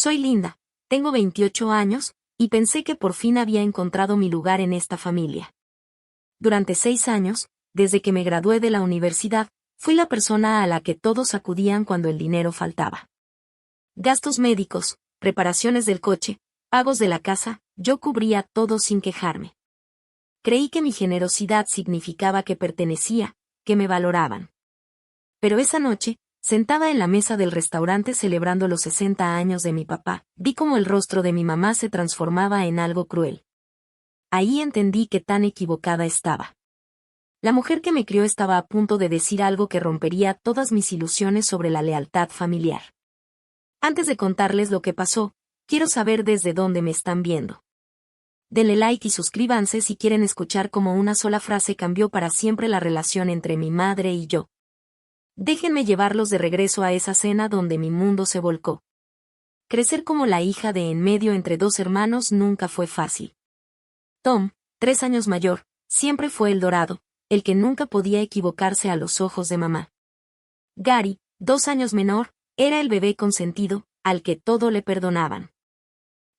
Soy Linda, tengo 28 años, y pensé que por fin había encontrado mi lugar en esta familia. Durante 6 años, desde que me gradué de la universidad, fui la persona a la que todos acudían cuando el dinero faltaba. Gastos médicos, reparaciones del coche, pagos de la casa, yo cubría todo sin quejarme. Creí que mi generosidad significaba que pertenecía, que me valoraban. Pero esa noche, sentada en la mesa del restaurante celebrando los 60 años de mi papá, vi cómo el rostro de mi mamá se transformaba en algo cruel. Ahí entendí que tan equivocada estaba. La mujer que me crió estaba a punto de decir algo que rompería todas mis ilusiones sobre la lealtad familiar. Antes de contarles lo que pasó, quiero saber desde dónde me están viendo. Denle like y suscríbanse si quieren escuchar cómo una sola frase cambió para siempre la relación entre mi madre y yo. Déjenme llevarlos de regreso a esa cena donde mi mundo se volcó. Crecer como la hija de en medio entre dos hermanos nunca fue fácil. Tom, 3 años mayor, siempre fue el dorado, el que nunca podía equivocarse a los ojos de mamá. Gary, 2 años menor, era el bebé consentido, al que todo le perdonaban.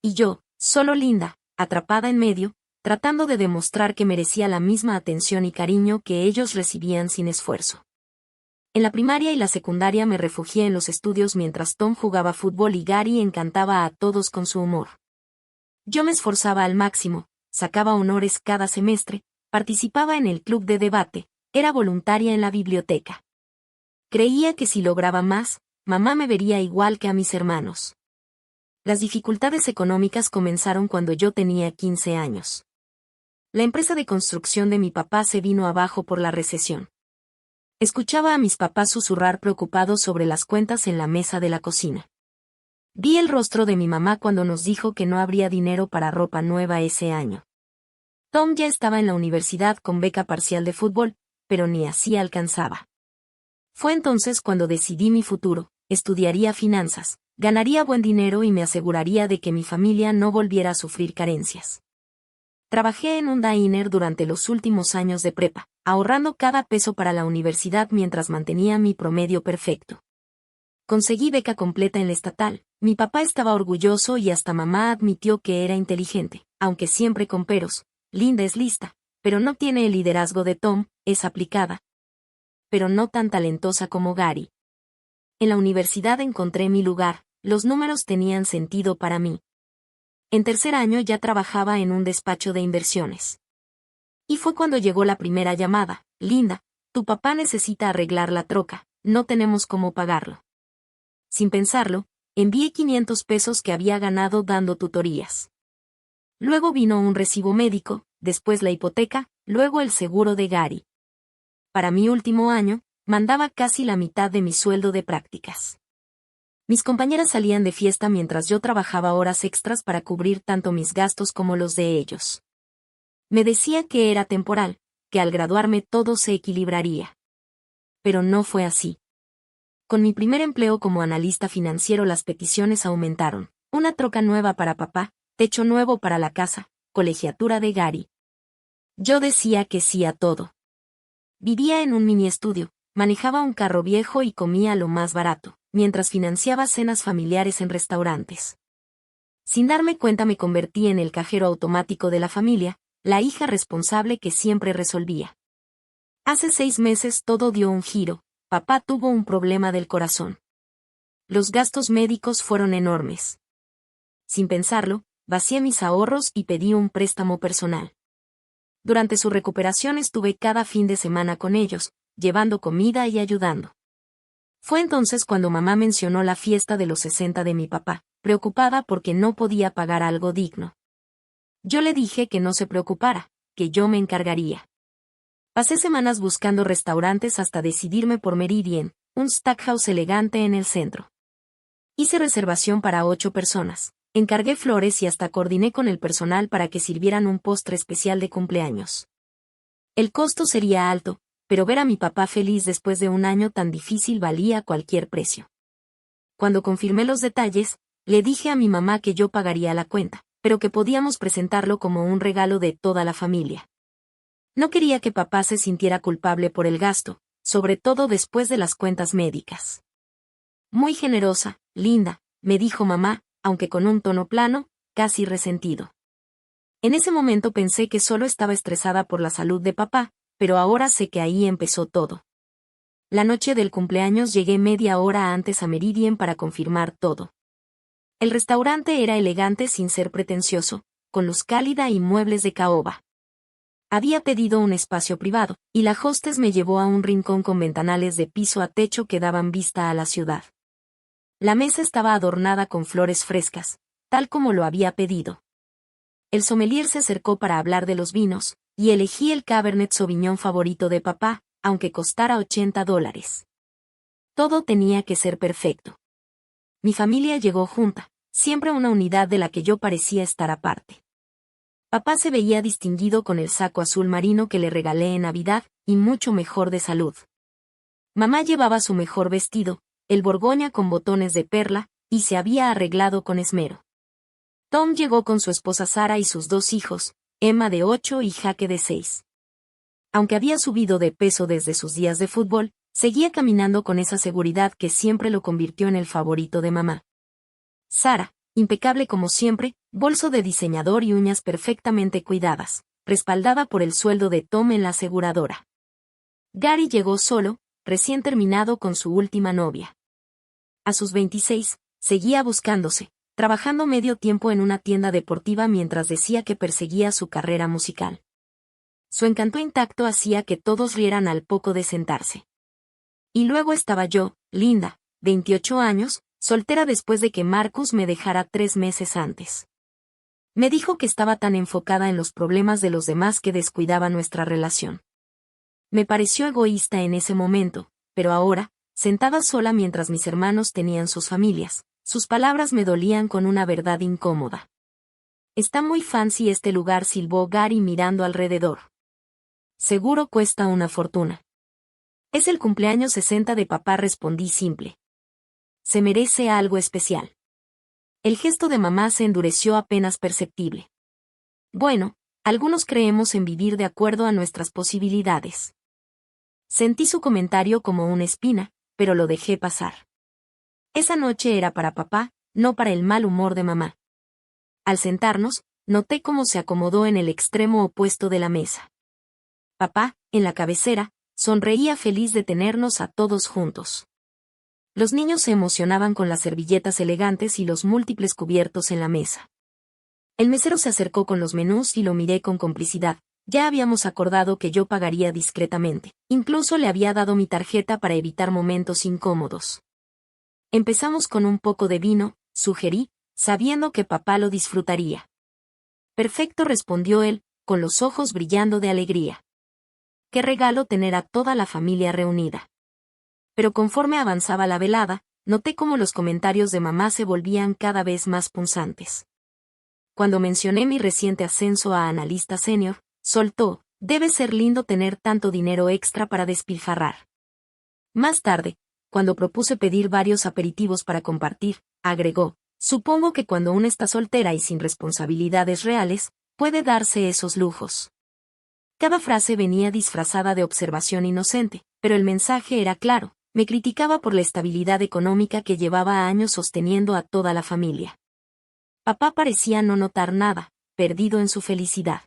Y yo, solo Linda, atrapada en medio, tratando de demostrar que merecía la misma atención y cariño que ellos recibían sin esfuerzo. En la primaria y la secundaria me refugié en los estudios mientras Tom jugaba fútbol y Gary encantaba a todos con su humor. Yo me esforzaba al máximo, sacaba honores cada semestre, participaba en el club de debate, era voluntaria en la biblioteca. Creía que si lograba más, mamá me vería igual que a mis hermanos. Las dificultades económicas comenzaron cuando yo tenía 15 años. La empresa de construcción de mi papá se vino abajo por la recesión. Escuchaba a mis papás susurrar preocupados sobre las cuentas en la mesa de la cocina. Vi el rostro de mi mamá cuando nos dijo que no habría dinero para ropa nueva ese año. Tom ya estaba en la universidad con beca parcial de fútbol, pero ni así alcanzaba. Fue entonces cuando decidí mi futuro, estudiaría finanzas, ganaría buen dinero y me aseguraría de que mi familia no volviera a sufrir carencias. Trabajé en un diner durante los últimos años de prepa, ahorrando cada peso para la universidad mientras mantenía mi promedio perfecto. Conseguí beca completa en la estatal, mi papá estaba orgulloso y hasta mamá admitió que era inteligente, aunque siempre con peros. Linda es lista, pero no tiene el liderazgo de Tom, es aplicada, pero no tan talentosa como Gary. En la universidad encontré mi lugar, los números tenían sentido para mí. En tercer año ya trabajaba en un despacho de inversiones. Y fue cuando llegó la primera llamada: Linda, tu papá necesita arreglar la troca, no tenemos cómo pagarlo. Sin pensarlo, envié 500 pesos que había ganado dando tutorías. Luego vino un recibo médico, después la hipoteca, luego el seguro de Gary. Para mi último año, mandaba casi la mitad de mi sueldo de prácticas. Mis compañeras salían de fiesta mientras yo trabajaba horas extras para cubrir tanto mis gastos como los de ellos. Me decía que era temporal, que al graduarme todo se equilibraría. Pero no fue así. Con mi primer empleo como analista financiero las peticiones aumentaron: una troca nueva para papá, techo nuevo para la casa, colegiatura de Gary. Yo decía que sí a todo. Vivía en un mini estudio, manejaba un carro viejo y comía lo más barato, mientras financiaba cenas familiares en restaurantes. Sin darme cuenta me convertí en el cajero automático de la familia, la hija responsable que siempre resolvía. Hace 6 meses todo dio un giro, papá tuvo un problema del corazón. Los gastos médicos fueron enormes. Sin pensarlo, vacié mis ahorros y pedí un préstamo personal. Durante su recuperación estuve cada fin de semana con ellos, llevando comida y ayudando. Fue entonces cuando mamá mencionó la fiesta de los 60 de mi papá, preocupada porque no podía pagar algo digno. Yo le dije que no se preocupara, que yo me encargaría. Pasé semanas buscando restaurantes hasta decidirme por Meridian, un steakhouse elegante en el centro. Hice reservación para 8 personas. Encargué flores y hasta coordiné con el personal para que sirvieran un postre especial de cumpleaños. El costo sería alto, pero ver a mi papá feliz después de un año tan difícil valía cualquier precio. Cuando confirmé los detalles, le dije a mi mamá que yo pagaría la cuenta, pero que podíamos presentarlo como un regalo de toda la familia. No quería que papá se sintiera culpable por el gasto, sobre todo después de las cuentas médicas. Muy generosa, Linda, me dijo mamá, aunque con un tono plano, casi resentido. En ese momento pensé que solo estaba estresada por la salud de papá, pero ahora sé que ahí empezó todo. La noche del cumpleaños llegué media hora antes a Meridian para confirmar todo. El restaurante era elegante sin ser pretencioso, con luz cálida y muebles de caoba. Había pedido un espacio privado, y la hostess me llevó a un rincón con ventanales de piso a techo que daban vista a la ciudad. La mesa estaba adornada con flores frescas, tal como lo había pedido. El sommelier se acercó para hablar de los vinos, y elegí el Cabernet Sauvignon favorito de papá, aunque costara $80. Todo tenía que ser perfecto. Mi familia llegó junta, siempre una unidad de la que yo parecía estar aparte. Papá se veía distinguido con el saco azul marino que le regalé en Navidad, y mucho mejor de salud. Mamá llevaba su mejor vestido, el borgoña con botones de perla, y se había arreglado con esmero. Tom llegó con su esposa Sara y sus 2 hijos, Emma de 8 y Jaque de 6. Aunque había subido de peso desde sus días de fútbol, seguía caminando con esa seguridad que siempre lo convirtió en el favorito de mamá. Sara, impecable como siempre, bolso de diseñador y uñas perfectamente cuidadas, respaldada por el sueldo de Tom en la aseguradora. Gary llegó solo, recién terminado con su última novia. A sus 26, seguía buscándose, trabajando medio tiempo en una tienda deportiva mientras decía que perseguía su carrera musical. Su encanto intacto hacía que todos rieran al poco de sentarse. Y luego estaba yo, Linda, 28 años, soltera después de que Marcus me dejara 3 meses antes. Me dijo que estaba tan enfocada en los problemas de los demás que descuidaba nuestra relación. Me pareció egoísta en ese momento, pero ahora, sentada sola mientras mis hermanos tenían sus familias, sus palabras me dolían con una verdad incómoda. Está muy fancy este lugar, silbó Gary mirando alrededor. Seguro cuesta una fortuna. Es el cumpleaños 60 de papá, respondí simple. Se merece algo especial. El gesto de mamá se endureció apenas perceptible. Bueno, algunos creemos en vivir de acuerdo a nuestras posibilidades. Sentí su comentario como una espina, pero lo dejé pasar. Esa noche era para papá, no para el mal humor de mamá. Al sentarnos, noté cómo se acomodó en el extremo opuesto de la mesa. Papá, en la cabecera, sonreía feliz de tenernos a todos juntos. Los niños se emocionaban con las servilletas elegantes y los múltiples cubiertos en la mesa. El mesero se acercó con los menús y lo miré con complicidad. Ya habíamos acordado que yo pagaría discretamente. Incluso le había dado mi tarjeta para evitar momentos incómodos. Empezamos con un poco de vino, sugerí, sabiendo que papá lo disfrutaría. Perfecto, respondió él, con los ojos brillando de alegría. Qué regalo tener a toda la familia reunida. Pero conforme avanzaba la velada, noté cómo los comentarios de mamá se volvían cada vez más punzantes. Cuando mencioné mi reciente ascenso a analista senior, soltó, debe ser lindo tener tanto dinero extra para despilfarrar. Más tarde, cuando propuse pedir varios aperitivos para compartir, agregó, supongo que cuando uno está soltera y sin responsabilidades reales, puede darse esos lujos. Cada frase venía disfrazada de observación inocente, pero el mensaje era claro. Me criticaba por la estabilidad económica que llevaba años sosteniendo a toda la familia. Papá parecía no notar nada, perdido en su felicidad.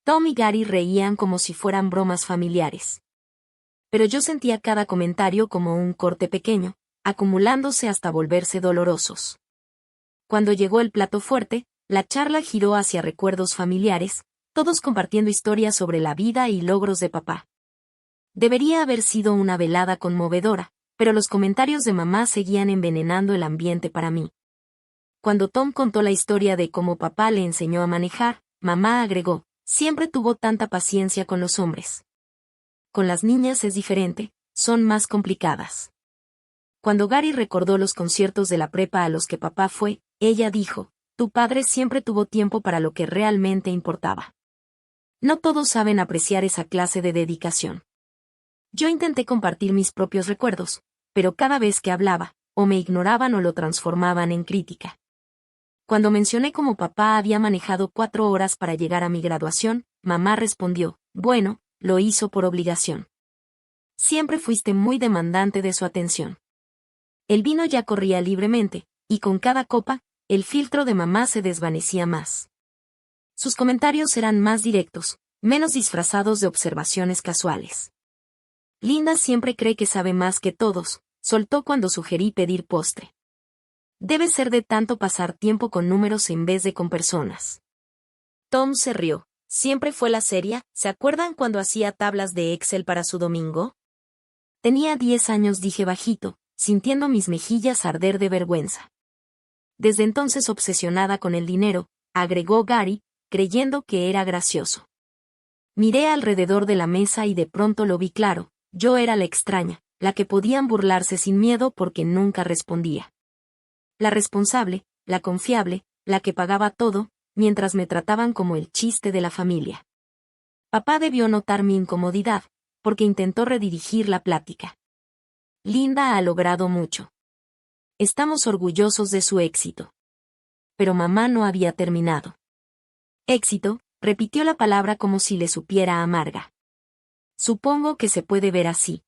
Tom y Gary reían como si fueran bromas familiares. Pero yo sentía cada comentario como un corte pequeño, acumulándose hasta volverse dolorosos. Cuando llegó el plato fuerte, la charla giró hacia recuerdos familiares, todos compartiendo historias sobre la vida y logros de papá. Debería haber sido una velada conmovedora, pero los comentarios de mamá seguían envenenando el ambiente para mí. Cuando Tom contó la historia de cómo papá le enseñó a manejar, mamá agregó, siempre tuvo tanta paciencia con los hombres. Con las niñas es diferente, son más complicadas. Cuando Gary recordó los conciertos de la prepa a los que papá fue, ella dijo, tu padre siempre tuvo tiempo para lo que realmente importaba. No todos saben apreciar esa clase de dedicación. Yo intenté compartir mis propios recuerdos, pero cada vez que hablaba, o me ignoraban o lo transformaban en crítica. Cuando mencioné cómo papá había manejado 4 horas para llegar a mi graduación, mamá respondió, bueno, lo hizo por obligación. Siempre fuiste muy demandante de su atención. El vino ya corría libremente, y con cada copa, el filtro de mamá se desvanecía más. Sus comentarios eran más directos, menos disfrazados de observaciones casuales. Linda siempre cree que sabe más que todos, soltó cuando sugerí pedir postre. Debe ser de tanto pasar tiempo con números en vez de con personas. Tom se rió. Siempre fue la seria. ¿Se acuerdan cuando hacía tablas de Excel para su domingo? Tenía 10 años, dije bajito, sintiendo mis mejillas arder de vergüenza. Desde entonces obsesionada con el dinero, agregó Gary, creyendo que era gracioso. Miré alrededor de la mesa y de pronto lo vi claro. Yo era la extraña, la que podían burlarse sin miedo porque nunca respondía. La responsable, la confiable, la que pagaba todo, mientras me trataban como el chiste de la familia. Papá debió notar mi incomodidad, porque intentó redirigir la plática. Linda ha logrado mucho. Estamos orgullosos de su éxito. Pero mamá no había terminado. Éxito, repitió la palabra como si le supiera amarga. Supongo que se puede ver así.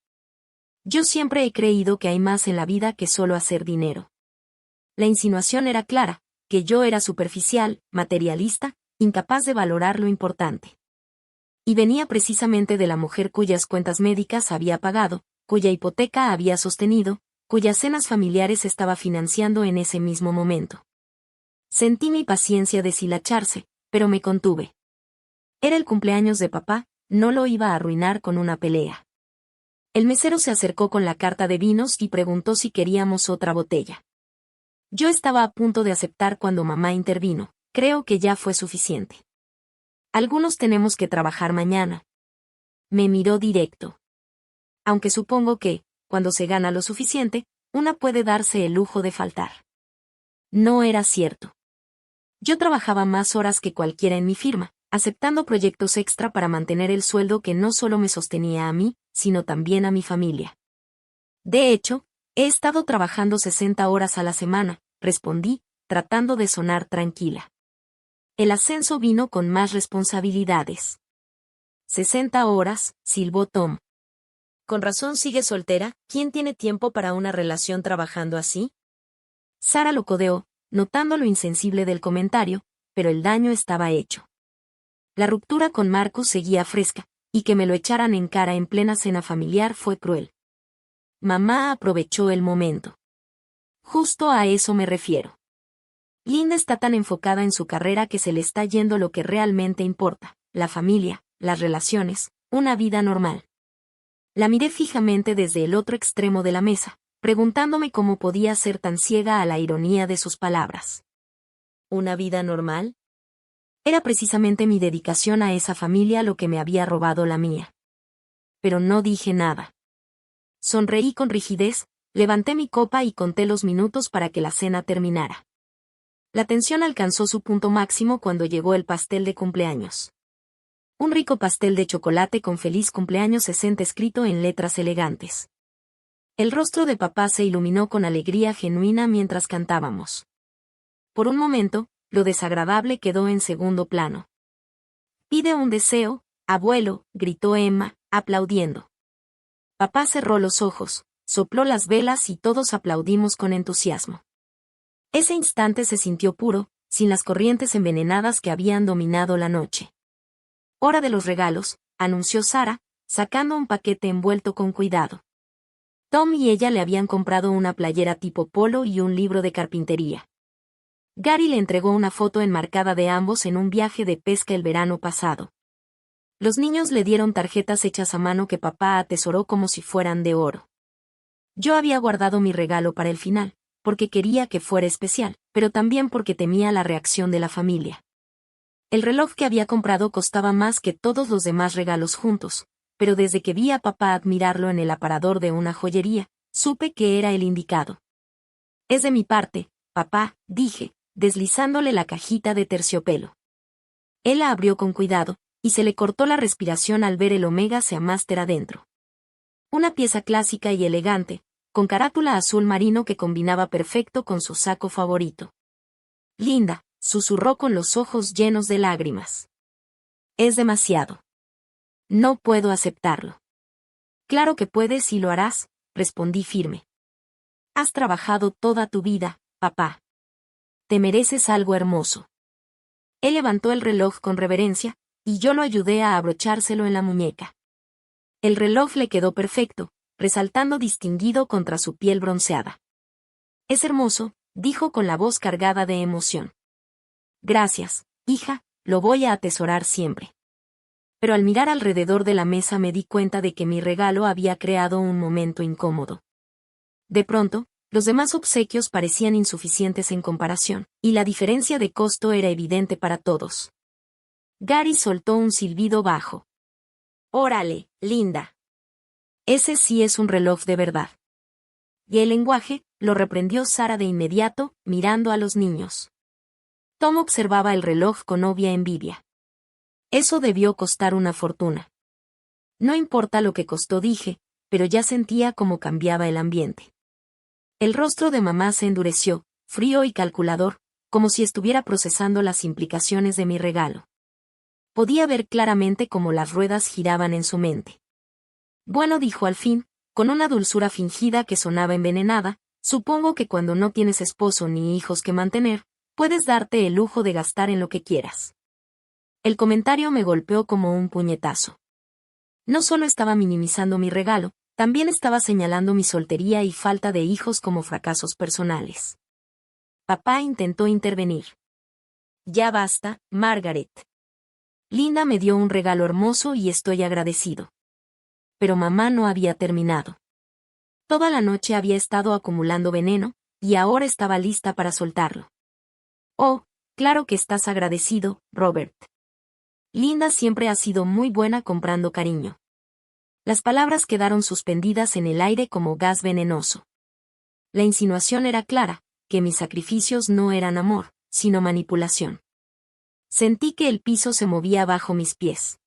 Yo siempre he creído que hay más en la vida que solo hacer dinero. La insinuación era clara, que yo era superficial, materialista, incapaz de valorar lo importante. Y venía precisamente de la mujer cuyas cuentas médicas había pagado, cuya hipoteca había sostenido, cuyas cenas familiares estaba financiando en ese mismo momento. Sentí mi paciencia deshilacharse, pero me contuve. Era el cumpleaños de papá, no lo iba a arruinar con una pelea. El mesero se acercó con la carta de vinos y preguntó si queríamos otra botella. Yo estaba a punto de aceptar cuando mamá intervino. Creo que ya fue suficiente. Algunos tenemos que trabajar mañana. Me miró directo. Aunque supongo que, cuando se gana lo suficiente, una puede darse el lujo de faltar. No era cierto. Yo trabajaba más horas que cualquiera en mi firma, aceptando proyectos extra para mantener el sueldo que no solo me sostenía a mí, sino también a mi familia. De hecho, he estado trabajando 60 horas a la semana, respondí, tratando de sonar tranquila. El ascenso vino con más responsabilidades. 60 horas, silbó Tom. Con razón sigue soltera. ¿Quién tiene tiempo para una relación trabajando así? Sara lo codeó, notando lo insensible del comentario, pero el daño estaba hecho. La ruptura con Marcus seguía fresca, y que me lo echaran en cara en plena cena familiar fue cruel. Mamá aprovechó el momento. Justo a eso me refiero. Linda está tan enfocada en su carrera que se le está yendo lo que realmente importa, la familia, las relaciones, una vida normal. La miré fijamente desde el otro extremo de la mesa, preguntándome cómo podía ser tan ciega a la ironía de sus palabras. ¿Una vida normal? Era precisamente mi dedicación a esa familia lo que me había robado la mía. Pero no dije nada. Sonreí con rigidez, levanté mi copa y conté los minutos para que la cena terminara. La tensión alcanzó su punto máximo cuando llegó el pastel de cumpleaños. Un rico pastel de chocolate con feliz cumpleaños 60 escrito en letras elegantes. El rostro de papá se iluminó con alegría genuina mientras cantábamos. Por un momento, lo desagradable quedó en segundo plano. Pide un deseo, abuelo, gritó Emma, aplaudiendo. Papá cerró los ojos, sopló las velas y todos aplaudimos con entusiasmo. Ese instante se sintió puro, sin las corrientes envenenadas que habían dominado la noche. Hora de los regalos, anunció Sara, sacando un paquete envuelto con cuidado. Tom y ella le habían comprado una playera tipo polo y un libro de carpintería. Gary le entregó una foto enmarcada de ambos en un viaje de pesca el verano pasado. Los niños le dieron tarjetas hechas a mano que papá atesoró como si fueran de oro. Yo había guardado mi regalo para el final, porque quería que fuera especial, pero también porque temía la reacción de la familia. El reloj que había comprado costaba más que todos los demás regalos juntos, pero desde que vi a papá admirarlo en el aparador de una joyería, supe que era el indicado. Es de mi parte, papá, dije, deslizándole la cajita de terciopelo. Él la abrió con cuidado, y se le cortó la respiración al ver el Omega Seamaster adentro. Una pieza clásica y elegante, con carátula azul marino que combinaba perfecto con su saco favorito. Linda, susurró con los ojos llenos de lágrimas. Es demasiado. No puedo aceptarlo. Claro que puedes y lo harás, respondí firme. Has trabajado toda tu vida, papá. Te mereces algo hermoso. Él levantó el reloj con reverencia, y yo lo ayudé a abrochárselo en la muñeca. El reloj le quedó perfecto, resaltando distinguido contra su piel bronceada. Es hermoso, dijo con la voz cargada de emoción. Gracias, hija, lo voy a atesorar siempre. Pero al mirar alrededor de la mesa me di cuenta de que mi regalo había creado un momento incómodo. De pronto, los demás obsequios parecían insuficientes en comparación, y la diferencia de costo era evidente para todos. Gary soltó un silbido bajo. Órale, linda. Ese sí es un reloj de verdad. Y el lenguaje, lo reprendió Sara de inmediato, mirando a los niños. Tom observaba el reloj con obvia envidia. Eso debió costar una fortuna. No importa lo que costó, dije, pero ya sentía cómo cambiaba el ambiente. El rostro de mamá se endureció, frío y calculador, como si estuviera procesando las implicaciones de mi regalo. Podía ver claramente cómo las ruedas giraban en su mente. Bueno, dijo al fin, con una dulzura fingida que sonaba envenenada, supongo que cuando no tienes esposo ni hijos que mantener, puedes darte el lujo de gastar en lo que quieras. El comentario me golpeó como un puñetazo. No solo estaba minimizando mi regalo, también estaba señalando mi soltería y falta de hijos como fracasos personales. Papá intentó intervenir. Ya basta, Margaret. Linda me dio un regalo hermoso y estoy agradecido. Pero mamá no había terminado. Toda la noche había estado acumulando veneno, y ahora estaba lista para soltarlo. Oh, claro que estás agradecido, Robert. Linda siempre ha sido muy buena comprando cariño. Las palabras quedaron suspendidas en el aire como gas venenoso. La insinuación era clara, que mis sacrificios no eran amor, sino manipulación. Sentí que el piso se movía bajo mis pies.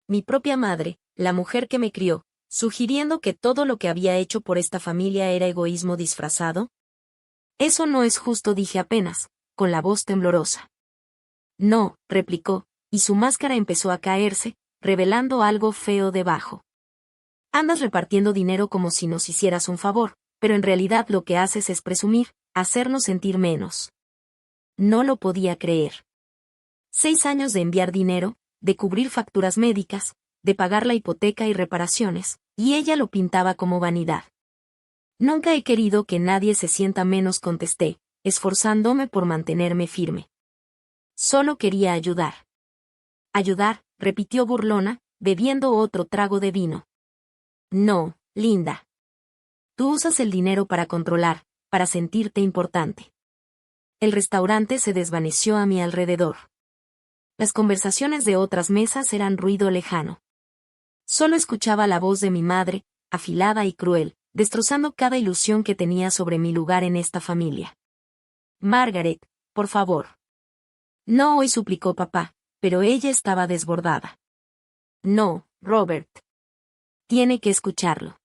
Mi propia madre, la mujer que me crió, sugiriendo que todo lo que había hecho por esta familia era egoísmo disfrazado. Eso no es justo, dije apenas, con la voz temblorosa. No, replicó, y su máscara empezó a caerse, revelando algo feo debajo. Andas repartiendo dinero como si nos hicieras un favor, pero en realidad lo que haces es presumir, hacernos sentir menos. No lo podía creer. 6 años de enviar dinero, de cubrir facturas médicas, de pagar la hipoteca y reparaciones, y ella lo pintaba como vanidad. Nunca he querido que nadie se sienta menos, contesté, esforzándome por mantenerme firme. Solo quería ayudar. Ayudar, repitió burlona, bebiendo otro trago de vino. No, Linda. Tú usas el dinero para controlar, para sentirte importante. El restaurante se desvaneció a mi alrededor. Las conversaciones de otras mesas eran ruido lejano. Solo escuchaba la voz de mi madre, afilada y cruel, destrozando cada ilusión que tenía sobre mi lugar en esta familia. Margaret, por favor. No hoy, suplicó papá, pero ella estaba desbordada. No, Robert. Tiene que escucharlo.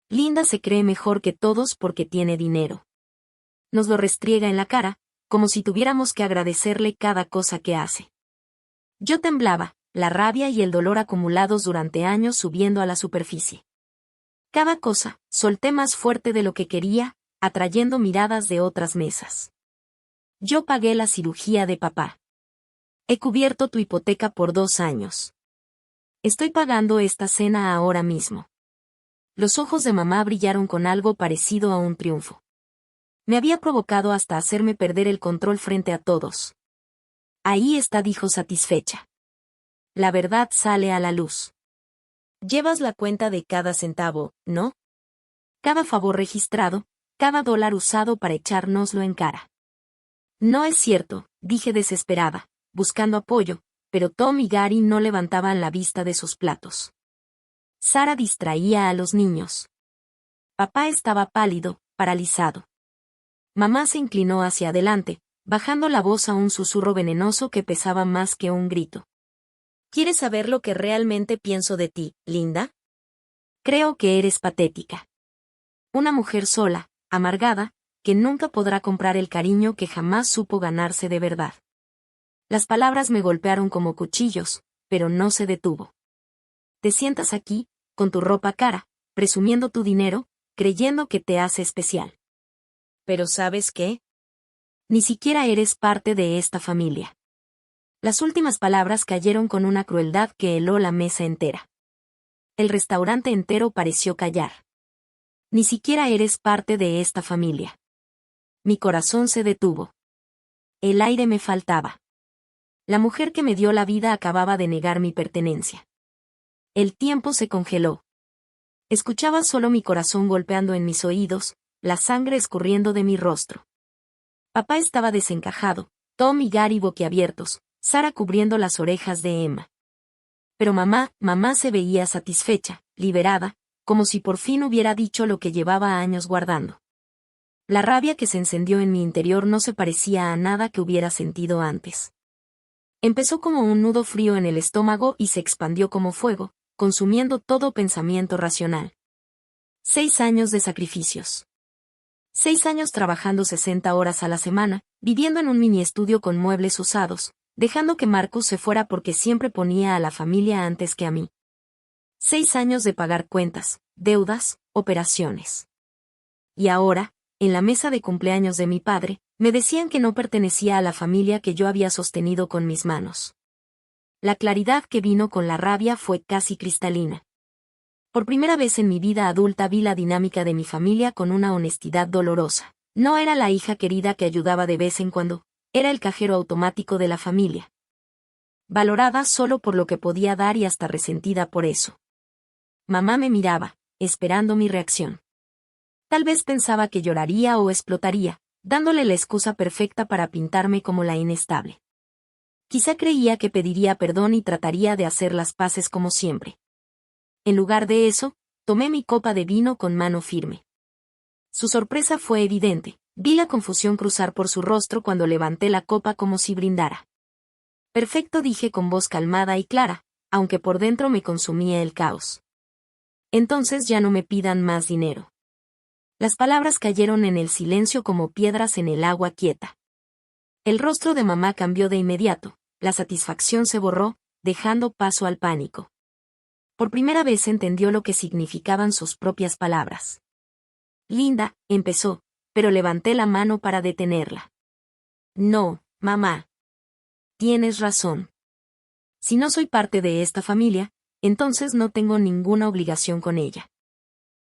Linda se cree mejor que todos porque tiene dinero. Nos lo restriega en la cara, como si tuviéramos que agradecerle cada cosa que hace. Yo temblaba, la rabia y el dolor acumulados durante años subiendo a la superficie. Cada cosa, solté más fuerte de lo que quería, atrayendo miradas de otras mesas. Yo pagué la cirugía de papá. He cubierto tu hipoteca por 2 años. Estoy pagando esta cena ahora mismo. Los ojos de mamá brillaron con algo parecido a un triunfo. Me había provocado hasta hacerme perder el control frente a todos. Ahí está, dijo satisfecha. La verdad sale a la luz. Llevas la cuenta de cada centavo, ¿no? Cada favor registrado, cada dólar usado para echárnoslo en cara. No es cierto, dije desesperada, buscando apoyo, pero Tom y Gary no levantaban la vista de sus platos. Sara distraía a los niños. Papá estaba pálido, paralizado. Mamá se inclinó hacia adelante, bajando la voz a un susurro venenoso que pesaba más que un grito. ¿Quieres saber lo que realmente pienso de ti, Linda? Creo que eres patética. Una mujer sola, amargada, que nunca podrá comprar el cariño que jamás supo ganarse de verdad. Las palabras me golpearon como cuchillos, pero no se detuvo. Te sientas aquí, con tu ropa cara, presumiendo tu dinero, creyendo que te hace especial. Pero ¿sabes qué? Ni siquiera eres parte de esta familia. Las últimas palabras cayeron con una crueldad que heló la mesa entera. El restaurante entero pareció callar. Ni siquiera eres parte de esta familia. Mi corazón se detuvo. El aire me faltaba. La mujer que me dio la vida acababa de negar mi pertenencia. El tiempo se congeló. Escuchaba solo mi corazón golpeando en mis oídos, la sangre escurriendo de mi rostro. Papá estaba desencajado, Tom y Gary boquiabiertos, Sara cubriendo las orejas de Emma. Pero mamá se veía satisfecha, liberada, como si por fin hubiera dicho lo que llevaba años guardando. La rabia que se encendió en mi interior no se parecía a nada que hubiera sentido antes. Empezó como un nudo frío en el estómago y se expandió como fuego, consumiendo todo pensamiento racional. 6 años de sacrificios. 6 años trabajando 60 horas a la semana, viviendo en un mini estudio con muebles usados, dejando que Marcus se fuera porque siempre ponía a la familia antes que a mí. 6 años de pagar cuentas, deudas, operaciones. Y ahora, en la mesa de cumpleaños de mi padre, me decían que no pertenecía a la familia que yo había sostenido con mis manos. La claridad que vino con la rabia fue casi cristalina. Por primera vez en mi vida adulta vi la dinámica de mi familia con una honestidad dolorosa. No era la hija querida que ayudaba de vez en cuando, era el cajero automático de la familia. Valorada solo por lo que podía dar y hasta resentida por eso. Mamá me miraba, esperando mi reacción. Tal vez pensaba que lloraría o explotaría, dándole la excusa perfecta para pintarme como la inestable. Quizá creía que pediría perdón y trataría de hacer las paces como siempre. En lugar de eso, tomé mi copa de vino con mano firme. Su sorpresa fue evidente, vi la confusión cruzar por su rostro cuando levanté la copa como si brindara. Perfecto, dije con voz calmada y clara, aunque por dentro me consumía el caos. Entonces ya no me pidan más dinero. Las palabras cayeron en el silencio como piedras en el agua quieta. El rostro de mamá cambió de inmediato, la satisfacción se borró, dejando paso al pánico. Por primera vez entendió lo que significaban sus propias palabras. Linda, empezó, pero levanté la mano para detenerla. No, mamá. Tienes razón. Si no soy parte de esta familia, entonces no tengo ninguna obligación con ella.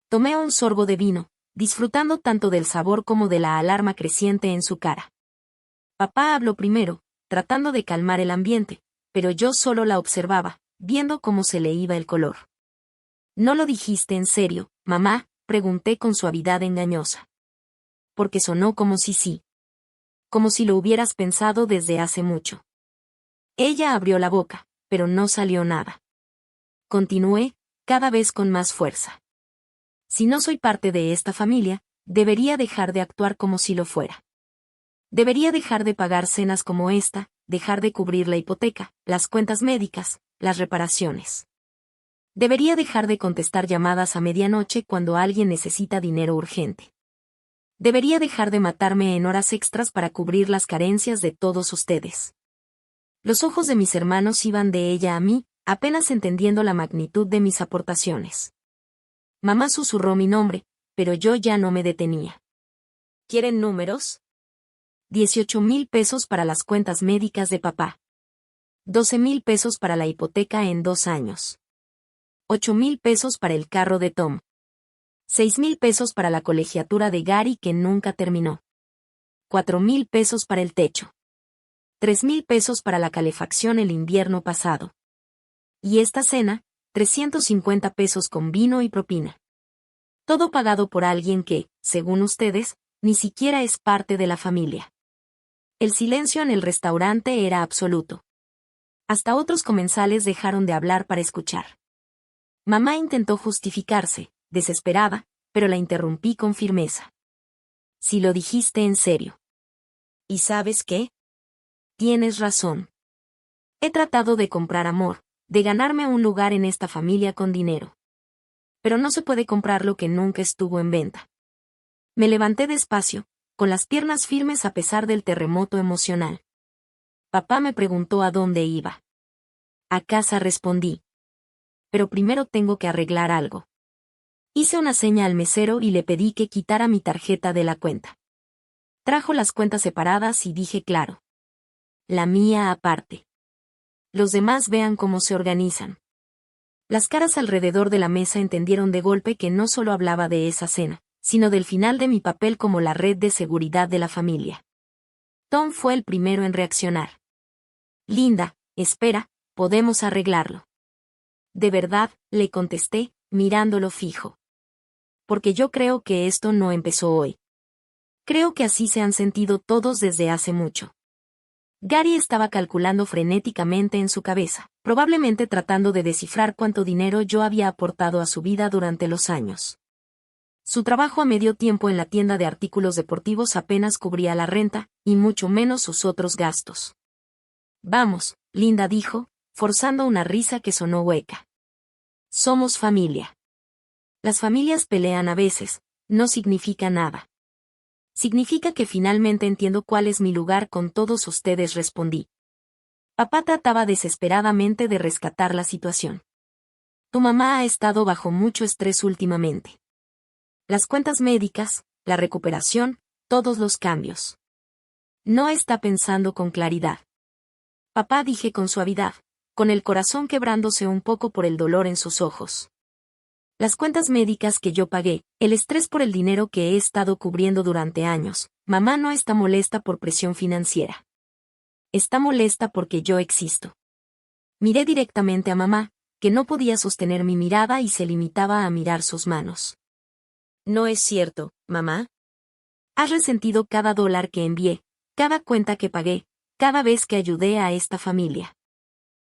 Tomé un sorbo de vino, disfrutando tanto del sabor como de la alarma creciente en su cara. Papá habló primero, tratando de calmar el ambiente, pero yo solo la observaba, viendo cómo se le iba el color. ¿No lo dijiste en serio, mamá?, pregunté con suavidad engañosa. Porque sonó como si sí. Como si lo hubieras pensado desde hace mucho. Ella abrió la boca, pero no salió nada. Continué, cada vez con más fuerza. Si no soy parte de esta familia, debería dejar de actuar como si lo fuera. Debería dejar de pagar cenas como esta, dejar de cubrir la hipoteca, las cuentas médicas, las reparaciones. Debería dejar de contestar llamadas a medianoche cuando alguien necesita dinero urgente. Debería dejar de matarme en horas extras para cubrir las carencias de todos ustedes. Los ojos de mis hermanos iban de ella a mí, apenas entendiendo la magnitud de mis aportaciones. Mamá susurró mi nombre, pero yo ya no me detenía. ¿Quieren números? 18,000 pesos para las cuentas médicas de papá. 12,000 pesos para la hipoteca en 2 años. 8,000 pesos para el carro de Tom. 6,000 pesos para la colegiatura de Gary que nunca terminó. 4,000 pesos para el techo. 3,000 pesos para la calefacción el invierno pasado. Y esta cena, 350 pesos con vino y propina. Todo pagado por alguien que, según ustedes, ni siquiera es parte de la familia. El silencio en el restaurante era absoluto. Hasta otros comensales dejaron de hablar para escuchar. Mamá intentó justificarse, desesperada, pero la interrumpí con firmeza. Si lo dijiste en serio. ¿Y sabes qué? Tienes razón. He tratado de comprar amor, de ganarme un lugar en esta familia con dinero. Pero no se puede comprar lo que nunca estuvo en venta. Me levanté despacio, con las piernas firmes a pesar del terremoto emocional. Papá me preguntó a dónde iba. A casa, respondí. Pero primero tengo que arreglar algo. Hice una seña al mesero y le pedí que quitara mi tarjeta de la cuenta. Trajo las cuentas separadas y dije claro. La mía aparte. Los demás vean cómo se organizan. Las caras alrededor de la mesa entendieron de golpe que no solo hablaba de esa cena, sino del final de mi papel como la red de seguridad de la familia. Tom fue el primero en reaccionar. Linda, espera, podemos arreglarlo. De verdad, le contesté, mirándolo fijo. Porque yo creo que esto no empezó hoy. Creo que así se han sentido todos desde hace mucho. Gary estaba calculando frenéticamente en su cabeza, probablemente tratando de descifrar cuánto dinero yo había aportado a su vida durante los años. Su trabajo a medio tiempo en la tienda de artículos deportivos apenas cubría la renta, y mucho menos sus otros gastos. Vamos, Linda dijo, forzando una risa que sonó hueca. Somos familia. Las familias pelean a veces, no significa nada. Significa que finalmente entiendo cuál es mi lugar con todos ustedes, respondí. Papá trataba desesperadamente de rescatar la situación. Tu mamá ha estado bajo mucho estrés últimamente. Las cuentas médicas, la recuperación, todos los cambios. No está pensando con claridad. Papá, dije con suavidad, con el corazón quebrándose un poco por el dolor en sus ojos. Las cuentas médicas que yo pagué, el estrés por el dinero que he estado cubriendo durante años, mamá no está molesta por presión financiera. Está molesta porque yo existo. Miré directamente a mamá, que no podía sostener mi mirada y se limitaba a mirar sus manos. No es cierto, mamá. Has resentido cada dólar que envié, cada cuenta que pagué, cada vez que ayudé a esta familia.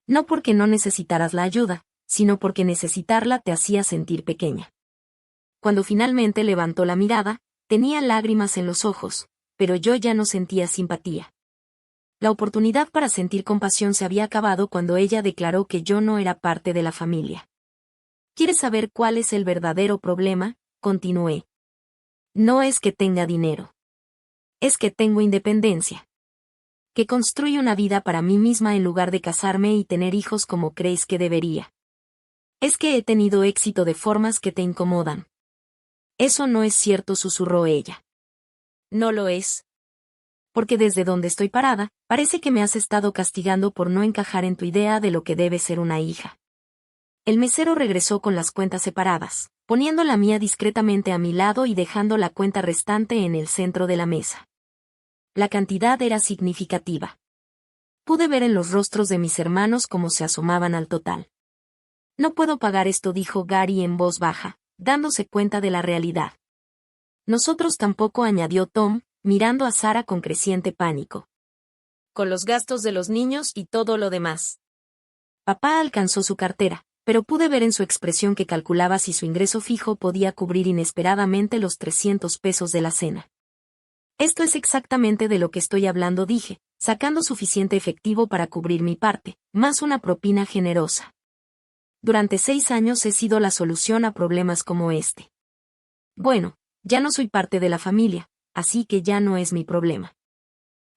No porque no necesitaras la ayuda, sino porque necesitarla te hacía sentir pequeña. Cuando finalmente levantó la mirada, tenía lágrimas en los ojos, pero yo ya no sentía simpatía. La oportunidad para sentir compasión se había acabado cuando ella declaró que yo no era parte de la familia. ¿Quieres saber cuál es el verdadero problema?, continué. No es que tenga dinero. Es que tengo independencia. Que construyo una vida para mí misma en lugar de casarme y tener hijos como crees que debería. Es que he tenido éxito de formas que te incomodan. Eso no es cierto, susurró ella. No lo es. Porque desde donde estoy parada, parece que me has estado castigando por no encajar en tu idea de lo que debe ser una hija. El mesero regresó con las cuentas separadas, poniendo la mía discretamente a mi lado y dejando la cuenta restante en el centro de la mesa. La cantidad era significativa. Pude ver en los rostros de mis hermanos cómo se asomaban al total. No puedo pagar esto, dijo Gary en voz baja, dándose cuenta de la realidad. Nosotros tampoco, añadió Tom, mirando a Sara con creciente pánico. Con los gastos de los niños y todo lo demás. Papá alcanzó su cartera, pero pude ver en su expresión que calculaba si su ingreso fijo podía cubrir inesperadamente los 300 pesos de la cena. Esto es exactamente de lo que estoy hablando, dije, sacando suficiente efectivo para cubrir mi parte, más una propina generosa. Durante 6 años he sido la solución a problemas como este. Bueno, ya no soy parte de la familia, así que ya no es mi problema.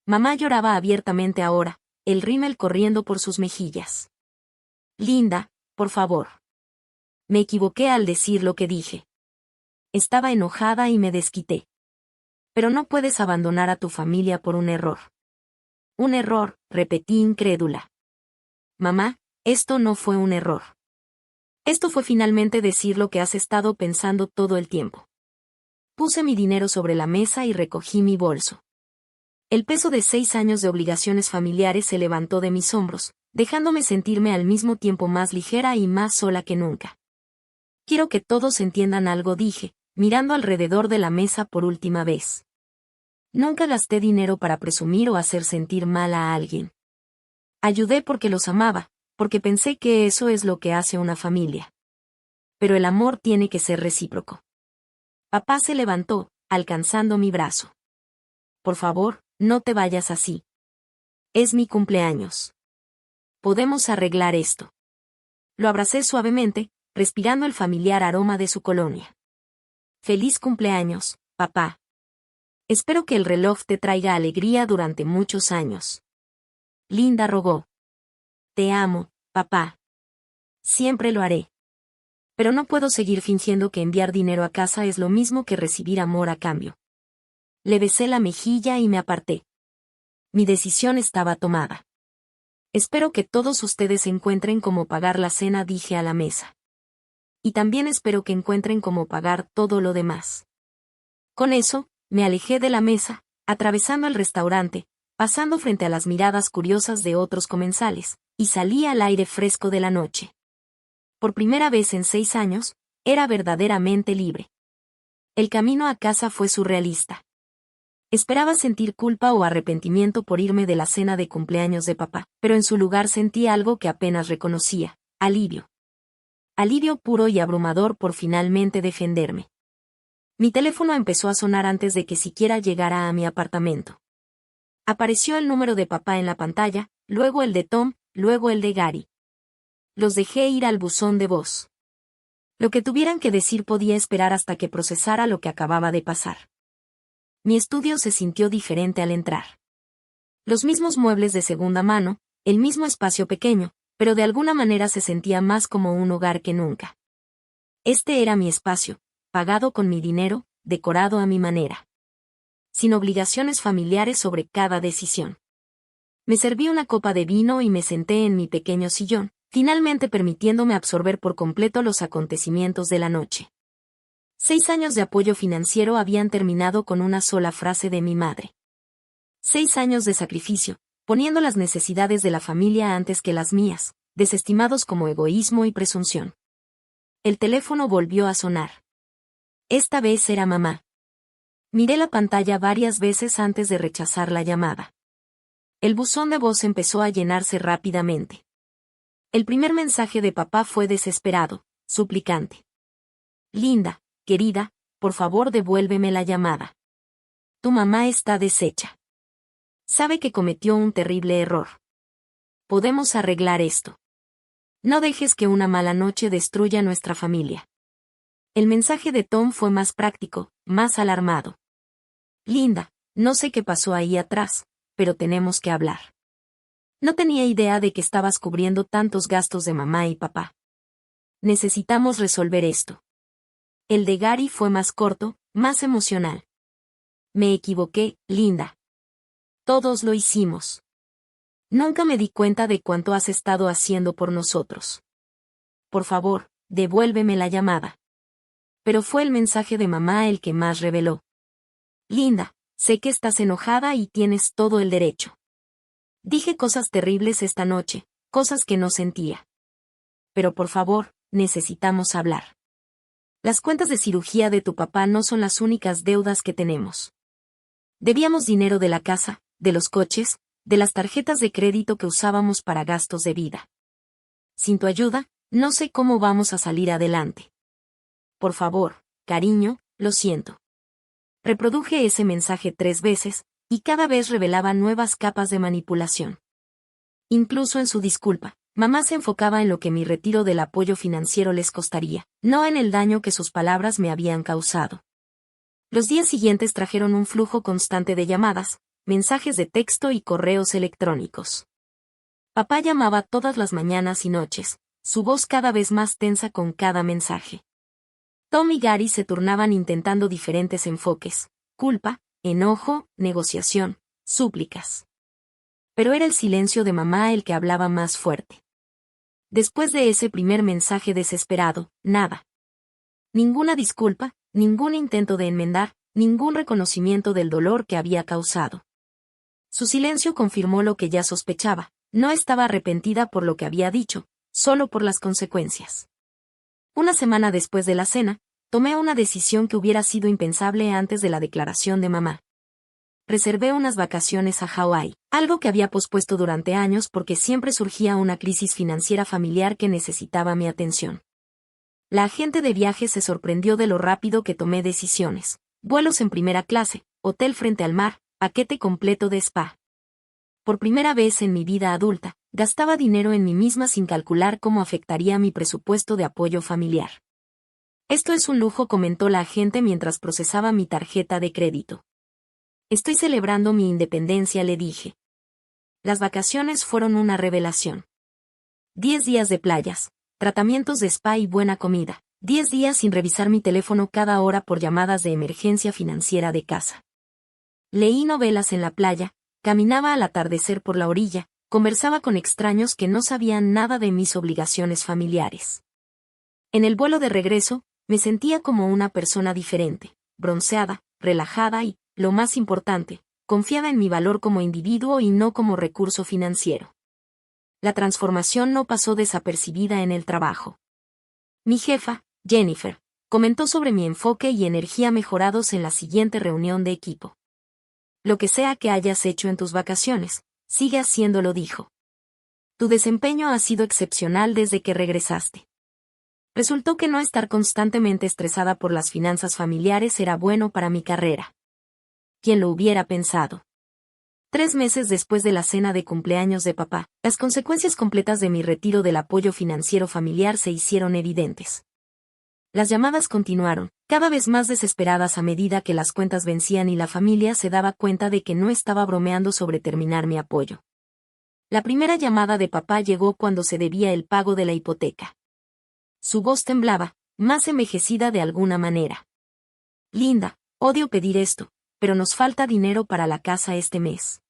Mamá lloraba abiertamente ahora, el rímel corriendo por sus mejillas. Linda, por favor. Me equivoqué al decir lo que dije. Estaba enojada y me desquité. Pero no puedes abandonar a tu familia por un error. Un error, repetí incrédula. Mamá, esto no fue un error. Esto fue finalmente decir lo que has estado pensando todo el tiempo. Puse mi dinero sobre la mesa y recogí mi bolso. El peso de 6 años de obligaciones familiares se levantó de mis hombros, dejándome sentirme al mismo tiempo más ligera y más sola que nunca. Quiero que todos entiendan algo, dije, mirando alrededor de la mesa por última vez. Nunca gasté dinero para presumir o hacer sentir mal a alguien. Ayudé porque los amaba, porque pensé que eso es lo que hace una familia. Pero el amor tiene que ser recíproco. Papá se levantó, alcanzando mi brazo. Por favor, no te vayas así. Es mi cumpleaños. Podemos arreglar esto. Lo abracé suavemente, respirando el familiar aroma de su colonia. Feliz cumpleaños, papá. Espero que el reloj te traiga alegría durante muchos años. Linda rogó. Te amo, papá. Siempre lo haré. Pero no puedo seguir fingiendo que enviar dinero a casa es lo mismo que recibir amor a cambio. Le besé la mejilla y me aparté. Mi decisión estaba tomada. Espero que todos ustedes encuentren cómo pagar la cena, dije a la mesa. Y también espero que encuentren cómo pagar todo lo demás. Con eso, me alejé de la mesa, atravesando el restaurante, pasando frente a las miradas curiosas de otros comensales, y salí al aire fresco de la noche. Por primera vez en 6 años, era verdaderamente libre. El camino a casa fue surrealista. Esperaba sentir culpa o arrepentimiento por irme de la cena de cumpleaños de papá, pero en su lugar sentí algo que apenas reconocía: alivio. Alivio puro y abrumador por finalmente defenderme. Mi teléfono empezó a sonar antes de que siquiera llegara a mi apartamento. Apareció el número de papá en la pantalla, luego el de Tom, luego el de Gary. Los dejé ir al buzón de voz. Lo que tuvieran que decir podía esperar hasta que procesara lo que acababa de pasar. Mi estudio se sintió diferente al entrar. Los mismos muebles de segunda mano, el mismo espacio pequeño, pero de alguna manera se sentía más como un hogar que nunca. Este era mi espacio, pagado con mi dinero, decorado a mi manera. Sin obligaciones familiares sobre cada decisión. Me serví una copa de vino y me senté en mi pequeño sillón, finalmente permitiéndome absorber por completo los acontecimientos de la noche. 6 años de apoyo financiero habían terminado con una sola frase de mi madre. 6 años de sacrificio, poniendo las necesidades de la familia antes que las mías, desestimados como egoísmo y presunción. El teléfono volvió a sonar. Esta vez era mamá. Miré la pantalla varias veces antes de rechazar la llamada. El buzón de voz empezó a llenarse rápidamente. El primer mensaje de papá fue desesperado, suplicante. Linda, querida, por favor devuélveme la llamada. Tu mamá está deshecha. Sabe que cometió un terrible error. Podemos arreglar esto. No dejes que una mala noche destruya nuestra familia. El mensaje de Tom fue más práctico, más alarmado. Linda, no sé qué pasó ahí atrás, pero tenemos que hablar. No tenía idea de que estabas cubriendo tantos gastos de mamá y papá. Necesitamos resolver esto. El de Gary fue más corto, más emocional. Me equivoqué, Linda. Todos lo hicimos. Nunca me di cuenta de cuánto has estado haciendo por nosotros. Por favor, devuélveme la llamada. Pero fue el mensaje de mamá el que más reveló. Linda, sé que estás enojada y tienes todo el derecho. Dije cosas terribles esta noche, cosas que no sentía. Pero por favor, necesitamos hablar. Las cuentas de cirugía de tu papá no son las únicas deudas que tenemos. Debíamos dinero de la casa, de los coches, de las tarjetas de crédito que usábamos para gastos de vida. Sin tu ayuda, no sé cómo vamos a salir adelante. Por favor, cariño, lo siento. Reproduje ese mensaje 3 veces, y cada vez revelaba nuevas capas de manipulación. Incluso en su disculpa, mamá se enfocaba en lo que mi retiro del apoyo financiero les costaría, no en el daño que sus palabras me habían causado. Los días siguientes trajeron un flujo constante de llamadas, mensajes de texto y correos electrónicos. Papá llamaba todas las mañanas y noches, su voz cada vez más tensa con cada mensaje. Tom y Gary se turnaban intentando diferentes enfoques: culpa, enojo, negociación, súplicas. Pero era el silencio de mamá el que hablaba más fuerte. Después de ese primer mensaje desesperado, nada. Ninguna disculpa, ningún intento de enmendar, ningún reconocimiento del dolor que había causado. Su silencio confirmó lo que ya sospechaba: no estaba arrepentida por lo que había dicho, solo por las consecuencias. Una semana después de la cena, tomé una decisión que hubiera sido impensable antes de la declaración de mamá. Reservé unas vacaciones a Hawái, algo que había pospuesto durante años porque siempre surgía una crisis financiera familiar que necesitaba mi atención. La agente de viajes se sorprendió de lo rápido que tomé decisiones: vuelos en primera clase, hotel frente al mar, paquete completo de spa. Por primera vez en mi vida adulta, gastaba dinero en mí misma sin calcular cómo afectaría mi presupuesto de apoyo familiar. Esto es un lujo, comentó la agente mientras procesaba mi tarjeta de crédito. Estoy celebrando mi independencia, le dije. Las vacaciones fueron una revelación. 10 días de playas, tratamientos de spa y buena comida. 10 días sin revisar mi teléfono cada hora por llamadas de emergencia financiera de casa. Leí novelas en la playa, caminaba al atardecer por la orilla, conversaba con extraños que no sabían nada de mis obligaciones familiares. En el vuelo de regreso, me sentía como una persona diferente, bronceada, relajada y, lo más importante, confiada en mi valor como individuo y no como recurso financiero. La transformación no pasó desapercibida en el trabajo. Mi jefa, Jennifer, comentó sobre mi enfoque y energía mejorados en la siguiente reunión de equipo. Lo que sea que hayas hecho en tus vacaciones, sigue haciéndolo, dijo. Tu desempeño ha sido excepcional desde que regresaste. Resultó que no estar constantemente estresada por las finanzas familiares era bueno para mi carrera. ¿Quién lo hubiera pensado? 3 meses después de la cena de cumpleaños de papá, las consecuencias completas de mi retiro del apoyo financiero familiar se hicieron evidentes. Las llamadas continuaron, cada vez más desesperadas a medida que las cuentas vencían y la familia se daba cuenta de que no estaba bromeando sobre terminar mi apoyo. La primera llamada de papá llegó cuando se debía el pago de la hipoteca. Su voz temblaba, más envejecida de alguna manera. Linda, odio pedir esto, pero nos falta dinero para la casa este mes.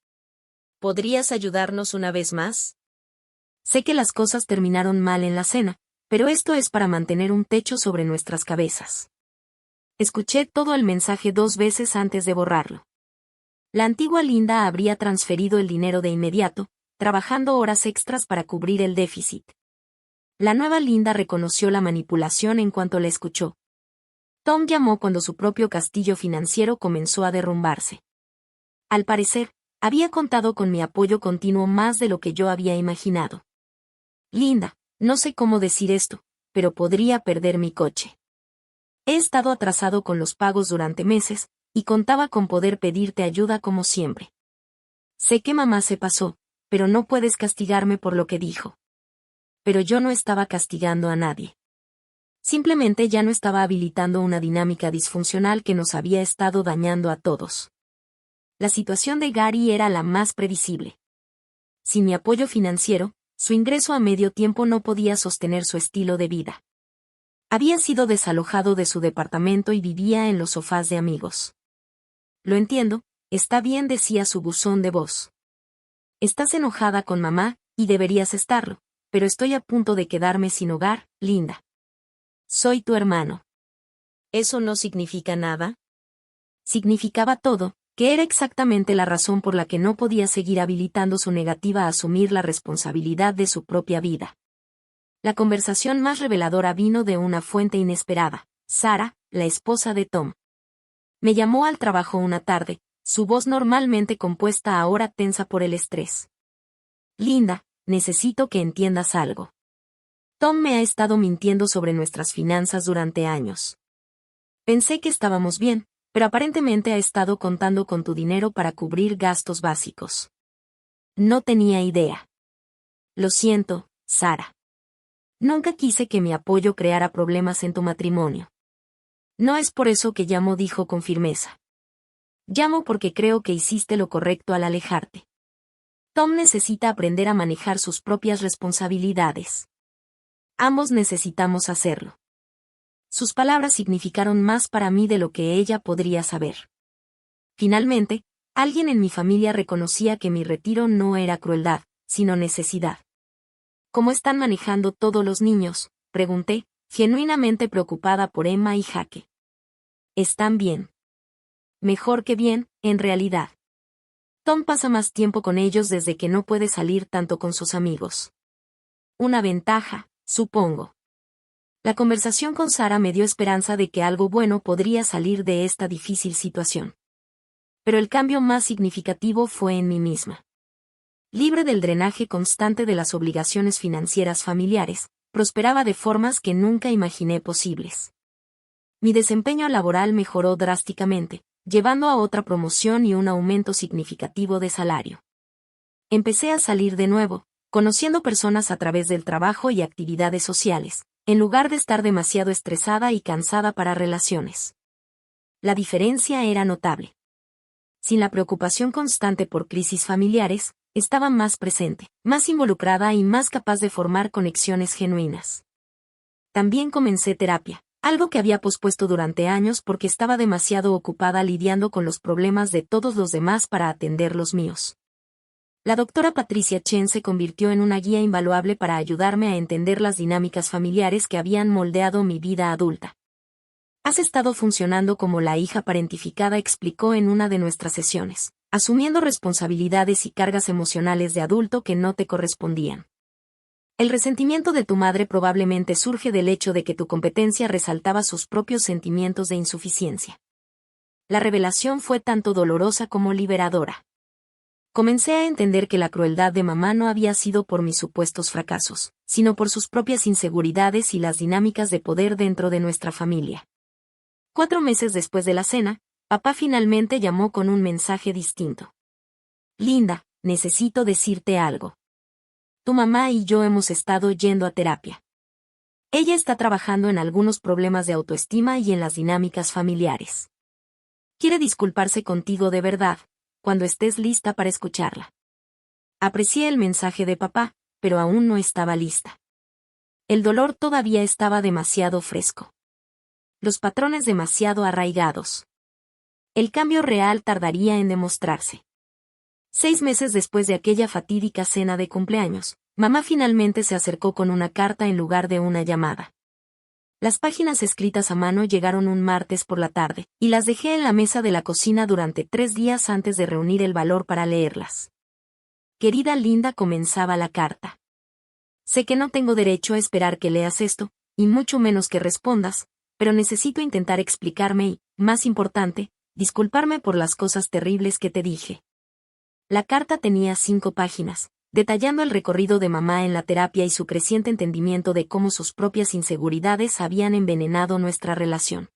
¿Podrías ayudarnos una vez más? Sé que las cosas terminaron mal en la cena, pero esto es para mantener un techo sobre nuestras cabezas. Escuché todo el mensaje 2 veces antes de borrarlo. La antigua Linda habría transferido el dinero de inmediato, trabajando horas extras para cubrir el déficit. La nueva Linda reconoció la manipulación en cuanto la escuchó. Tom llamó cuando su propio castillo financiero comenzó a derrumbarse. Al parecer, había contado con mi apoyo continuo más de lo que yo había imaginado. Linda, no sé cómo decir esto, pero podría perder mi coche. He estado atrasado con los pagos durante meses, y contaba con poder pedirte ayuda como siempre. Sé que mamá se pasó, pero no puedes castigarme por lo que dijo. Pero yo no estaba castigando a nadie. Simplemente ya no estaba habilitando una dinámica disfuncional que nos había estado dañando a todos. La situación de Gary era la más previsible. Sin mi apoyo financiero, su ingreso a medio tiempo no podía sostener su estilo de vida. Había sido desalojado de su departamento y vivía en los sofás de amigos. Lo entiendo, está bien, decía su buzón de voz. Estás enojada con mamá, y deberías estarlo, pero estoy a punto de quedarme sin hogar, Linda. Soy tu hermano. ¿Eso no significa nada? Significaba todo, que era exactamente la razón por la que no podía seguir habilitando su negativa a asumir la responsabilidad de su propia vida. La conversación más reveladora vino de una fuente inesperada, Sara, la esposa de Tom. Me llamó al trabajo una tarde, su voz normalmente compuesta ahora tensa por el estrés. Linda, necesito que entiendas algo. Tom me ha estado mintiendo sobre nuestras finanzas durante años. Pensé que estábamos bien, pero aparentemente ha estado contando con tu dinero para cubrir gastos básicos. No tenía idea. Lo siento, Sara. Nunca quise que mi apoyo creara problemas en tu matrimonio. No es por eso que llamo, dijo con firmeza. Llamo porque creo que hiciste lo correcto al alejarte. Tom necesita aprender a manejar sus propias responsabilidades. Ambos necesitamos hacerlo. Sus palabras significaron más para mí de lo que ella podría saber. Finalmente, alguien en mi familia reconocía que mi retiro no era crueldad, sino necesidad. ¿Cómo están manejando todos los niños?, pregunté, genuinamente preocupada por Emma y Jake. Están bien. Mejor que bien, en realidad. Tom pasa más tiempo con ellos desde que no puede salir tanto con sus amigos. Una ventaja, supongo. La conversación con Sara me dio esperanza de que algo bueno podría salir de esta difícil situación. Pero el cambio más significativo fue en mí misma. Libre del drenaje constante de las obligaciones financieras familiares, prosperaba de formas que nunca imaginé posibles. Mi desempeño laboral mejoró drásticamente, llevando a otra promoción y un aumento significativo de salario. Empecé a salir de nuevo, conociendo personas a través del trabajo y actividades sociales, en lugar de estar demasiado estresada y cansada para relaciones. La diferencia era notable. Sin la preocupación constante por crisis familiares, estaba más presente, más involucrada y más capaz de formar conexiones genuinas. También comencé terapia, Algo que había pospuesto durante años porque estaba demasiado ocupada lidiando con los problemas de todos los demás para atender los míos. La doctora Patricia Chen se convirtió en una guía invaluable para ayudarme a entender las dinámicas familiares que habían moldeado mi vida adulta. Has estado funcionando como la hija parentificada, explicó en una de nuestras sesiones, asumiendo responsabilidades y cargas emocionales de adulto que no te correspondían. El resentimiento de tu madre probablemente surge del hecho de que tu competencia resaltaba sus propios sentimientos de insuficiencia. La revelación fue tanto dolorosa como liberadora. Comencé a entender que la crueldad de mamá no había sido por mis supuestos fracasos, sino por sus propias inseguridades y las dinámicas de poder dentro de nuestra familia. 4 meses después de la cena, papá finalmente llamó con un mensaje distinto. Linda, necesito decirte algo. Tu mamá y yo hemos estado yendo a terapia. Ella está trabajando en algunos problemas de autoestima y en las dinámicas familiares. Quiere disculparse contigo de verdad, cuando estés lista para escucharla. Aprecié el mensaje de papá, pero aún no estaba lista. El dolor todavía estaba demasiado fresco. Los patrones demasiado arraigados. El cambio real tardaría en demostrarse. 6 meses después de aquella fatídica cena de cumpleaños, mamá finalmente se acercó con una carta en lugar de una llamada. Las páginas escritas a mano llegaron un martes por la tarde, y las dejé en la mesa de la cocina durante 3 días antes de reunir el valor para leerlas. Querida Linda, comenzaba la carta. Sé que no tengo derecho a esperar que leas esto, y mucho menos que respondas, pero necesito intentar explicarme y, más importante, disculparme por las cosas terribles que te dije. La carta tenía 5 páginas, detallando el recorrido de mamá en la terapia y su creciente entendimiento de cómo sus propias inseguridades habían envenenado nuestra relación.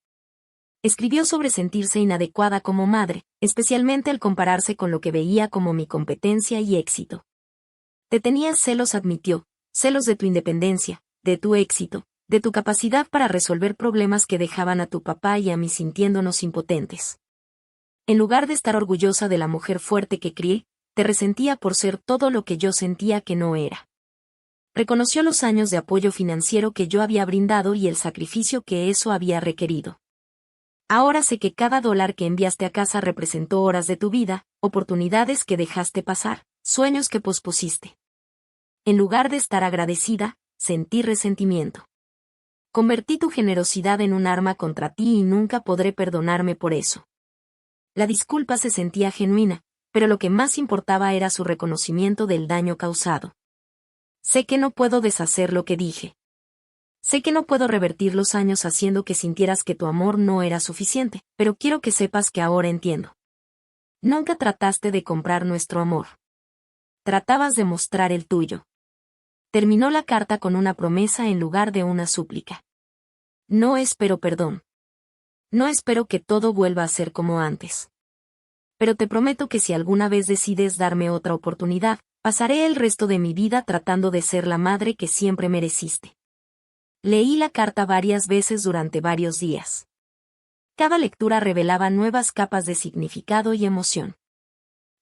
Escribió sobre sentirse inadecuada como madre, especialmente al compararse con lo que veía como mi competencia y éxito. Te tenías celos, admitió, celos de tu independencia, de tu éxito, de tu capacidad para resolver problemas que dejaban a tu papá y a mí sintiéndonos impotentes. En lugar de estar orgullosa de la mujer fuerte que crié, te resentía por ser todo lo que yo sentía que no era. Reconoció los años de apoyo financiero que yo había brindado y el sacrificio que eso había requerido. Ahora sé que cada dólar que enviaste a casa representó horas de tu vida, oportunidades que dejaste pasar, sueños que pospusiste. En lugar de estar agradecida, sentí resentimiento. Convertí tu generosidad en un arma contra ti y nunca podré perdonarme por eso. La disculpa se sentía genuina, pero lo que más importaba era su reconocimiento del daño causado. Sé que no puedo deshacer lo que dije. Sé que no puedo revertir los años haciendo que sintieras que tu amor no era suficiente, pero quiero que sepas que ahora entiendo. Nunca trataste de comprar nuestro amor. Tratabas de mostrar el tuyo. Terminó la carta con una promesa en lugar de una súplica. No espero perdón. No espero que todo vuelva a ser como antes. Pero te prometo que si alguna vez decides darme otra oportunidad, pasaré el resto de mi vida tratando de ser la madre que siempre mereciste. Leí la carta varias veces durante varios días. Cada lectura revelaba nuevas capas de significado y emoción.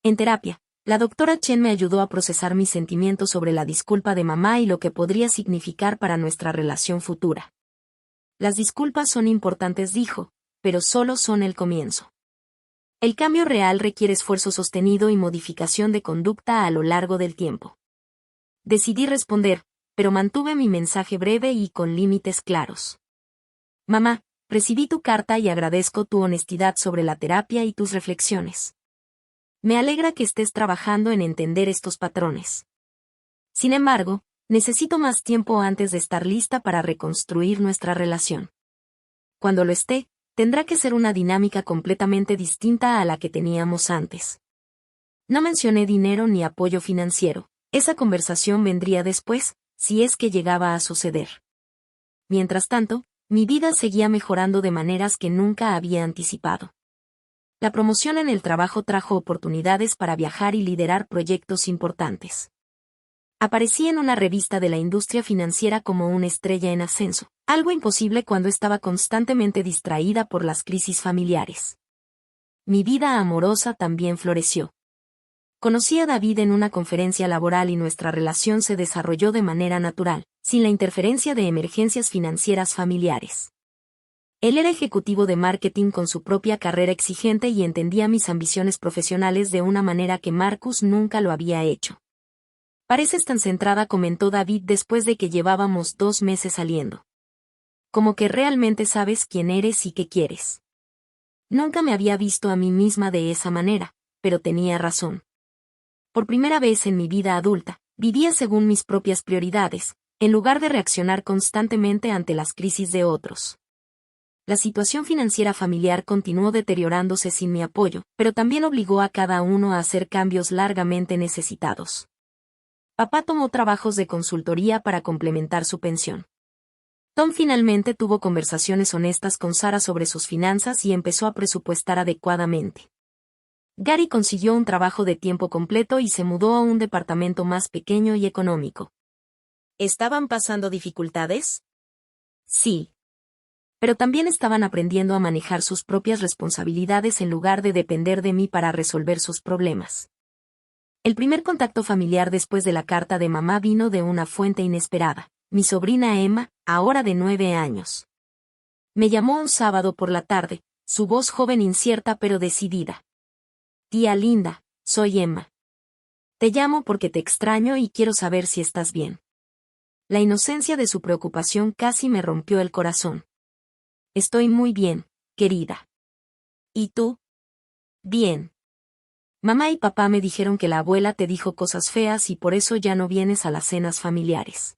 En terapia, la doctora Chen me ayudó a procesar mis sentimientos sobre la disculpa de mamá y lo que podría significar para nuestra relación futura. Las disculpas son importantes, dijo, pero solo son el comienzo. El cambio real requiere esfuerzo sostenido y modificación de conducta a lo largo del tiempo. Decidí responder, pero mantuve mi mensaje breve y con límites claros. Mamá, recibí tu carta y agradezco tu honestidad sobre la terapia y tus reflexiones. Me alegra que estés trabajando en entender estos patrones. Sin embargo, necesito más tiempo antes de estar lista para reconstruir nuestra relación. Cuando lo esté, tendrá que ser una dinámica completamente distinta a la que teníamos antes. No mencioné dinero ni apoyo financiero, esa conversación vendría después, si es que llegaba a suceder. Mientras tanto, mi vida seguía mejorando de maneras que nunca había anticipado. La promoción en el trabajo trajo oportunidades para viajar y liderar proyectos importantes. Aparecí en una revista de la industria financiera como una estrella en ascenso, algo imposible cuando estaba constantemente distraída por las crisis familiares. Mi vida amorosa también floreció. Conocí a David en una conferencia laboral y nuestra relación se desarrolló de manera natural, sin la interferencia de emergencias financieras familiares. Él era ejecutivo de marketing con su propia carrera exigente y entendía mis ambiciones profesionales de una manera que Marcus nunca lo había hecho. Pareces tan centrada, comentó David después de que llevábamos 2 meses saliendo. Como que realmente sabes quién eres y qué quieres. Nunca me había visto a mí misma de esa manera, pero tenía razón. Por primera vez en mi vida adulta, vivía según mis propias prioridades, en lugar de reaccionar constantemente ante las crisis de otros. La situación financiera familiar continuó deteriorándose sin mi apoyo, pero también obligó a cada uno a hacer cambios largamente necesitados. Papá tomó trabajos de consultoría para complementar su pensión. Tom finalmente tuvo conversaciones honestas con Sara sobre sus finanzas y empezó a presupuestar adecuadamente. Gary consiguió un trabajo de tiempo completo y se mudó a un departamento más pequeño y económico. ¿Estaban pasando dificultades? Sí. Pero también estaban aprendiendo a manejar sus propias responsabilidades en lugar de depender de mí para resolver sus problemas. El primer contacto familiar después de la carta de mamá vino de una fuente inesperada, mi sobrina Emma, ahora de 9 años. Me llamó un sábado por la tarde, su voz joven incierta pero decidida. Tía linda, soy Emma. Te llamo porque te extraño y quiero saber si estás bien. La inocencia de su preocupación casi me rompió el corazón. Estoy muy bien, querida. ¿Y tú? Bien. Mamá y papá me dijeron que la abuela te dijo cosas feas y por eso ya no vienes a las cenas familiares.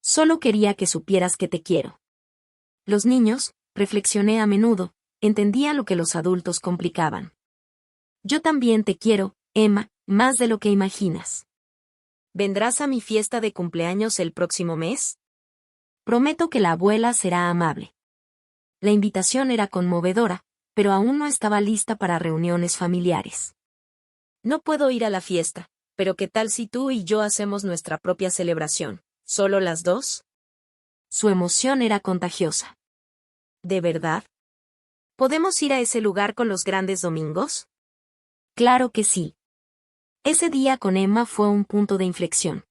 Solo quería que supieras que te quiero. Los niños, reflexioné a menudo, entendían lo que los adultos complicaban. Yo también te quiero, Emma, más de lo que imaginas. ¿Vendrás a mi fiesta de cumpleaños el próximo mes? Prometo que la abuela será amable. La invitación era conmovedora, pero aún no estaba lista para reuniones familiares. No puedo ir a la fiesta, pero ¿qué tal si tú y yo hacemos nuestra propia celebración? ¿Solo las dos? Su emoción era contagiosa. ¿De verdad? ¿Podemos ir a ese lugar con los grandes domingos? Claro que sí. Ese día con Emma fue un punto de inflexión.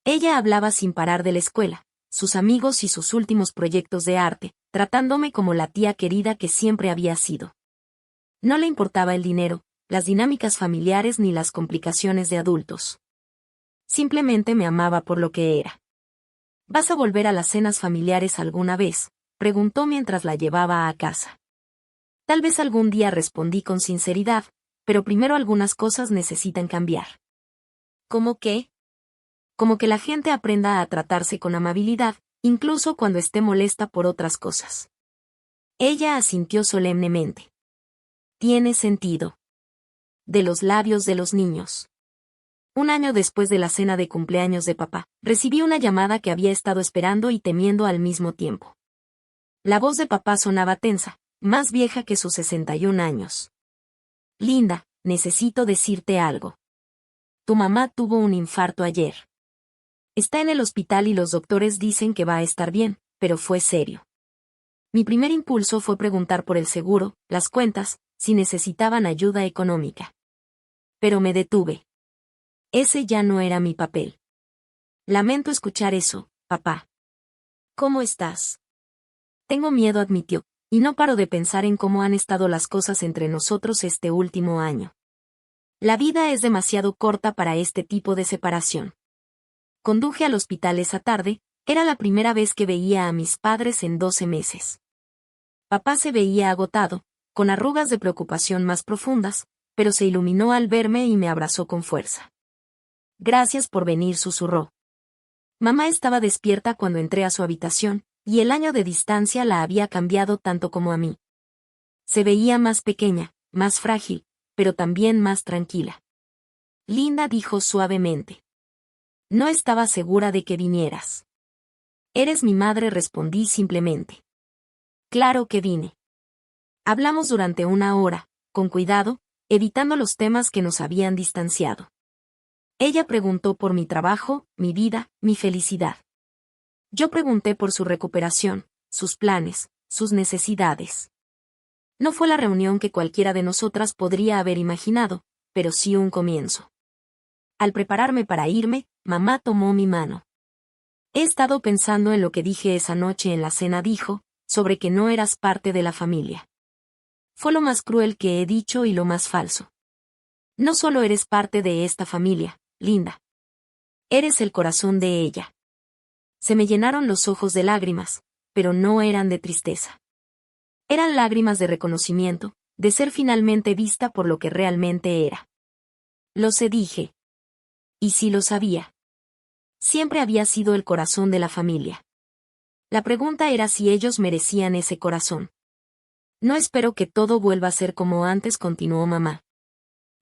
Ella hablaba sin parar de la escuela, sus amigos y sus últimos proyectos de arte, tratándome como la tía querida que siempre había sido. No le importaba el dinero, las dinámicas familiares ni las complicaciones de adultos. Simplemente me amaba por lo que era. ¿Vas a volver a las cenas familiares alguna vez?, preguntó mientras la llevaba a casa. Tal vez algún día, respondí con sinceridad, pero primero algunas cosas necesitan cambiar. ¿Cómo qué? Como que la gente aprenda a tratarse con amabilidad, incluso cuando esté molesta por otras cosas. Ella asintió solemnemente. Tiene sentido. De los labios de los niños. Un año después de la cena de cumpleaños de papá, recibí una llamada que había estado esperando y temiendo al mismo tiempo. La voz de papá sonaba tensa, más vieja que sus 61 años. Linda, necesito decirte algo. Tu mamá tuvo un infarto ayer. Está en el hospital y los doctores dicen que va a estar bien, pero fue serio. Mi primer impulso fue preguntar por el seguro, las cuentas, si necesitaban ayuda económica. Pero me detuve. Ese ya no era mi papel. Lamento escuchar eso, papá. ¿Cómo estás? Tengo miedo, admitió, y no paro de pensar en cómo han estado las cosas entre nosotros este último año. La vida es demasiado corta para este tipo de separación. Conduje al hospital esa tarde, era la primera vez que veía a mis padres en 12 meses. Papá se veía agotado, con arrugas de preocupación más profundas, pero se iluminó al verme y me abrazó con fuerza. Gracias por venir, susurró. Mamá estaba despierta cuando entré a su habitación, y el año de distancia la había cambiado tanto como a mí. Se veía más pequeña, más frágil, pero también más tranquila. Linda, dijo suavemente. No estaba segura de que vinieras. Eres mi madre, respondí simplemente. Claro que vine. Hablamos durante 1 hora, con cuidado, evitando los temas que nos habían distanciado. Ella preguntó por mi trabajo, mi vida, mi felicidad. Yo pregunté por su recuperación, sus planes, sus necesidades. No fue la reunión que cualquiera de nosotras podría haber imaginado, pero sí un comienzo. Al prepararme para irme, mamá tomó mi mano. He estado pensando en lo que dije esa noche en la cena, dijo, sobre que no eras parte de la familia. Fue lo más cruel que he dicho y lo más falso. No solo eres parte de esta familia, Linda. Eres el corazón de ella. Se me llenaron los ojos de lágrimas, pero no eran de tristeza. Eran lágrimas de reconocimiento, de ser finalmente vista por lo que realmente era. Lo sé, dije. Y sí lo sabía. Siempre había sido el corazón de la familia. La pregunta era si ellos merecían ese corazón. No espero que todo vuelva a ser como antes, continuó mamá.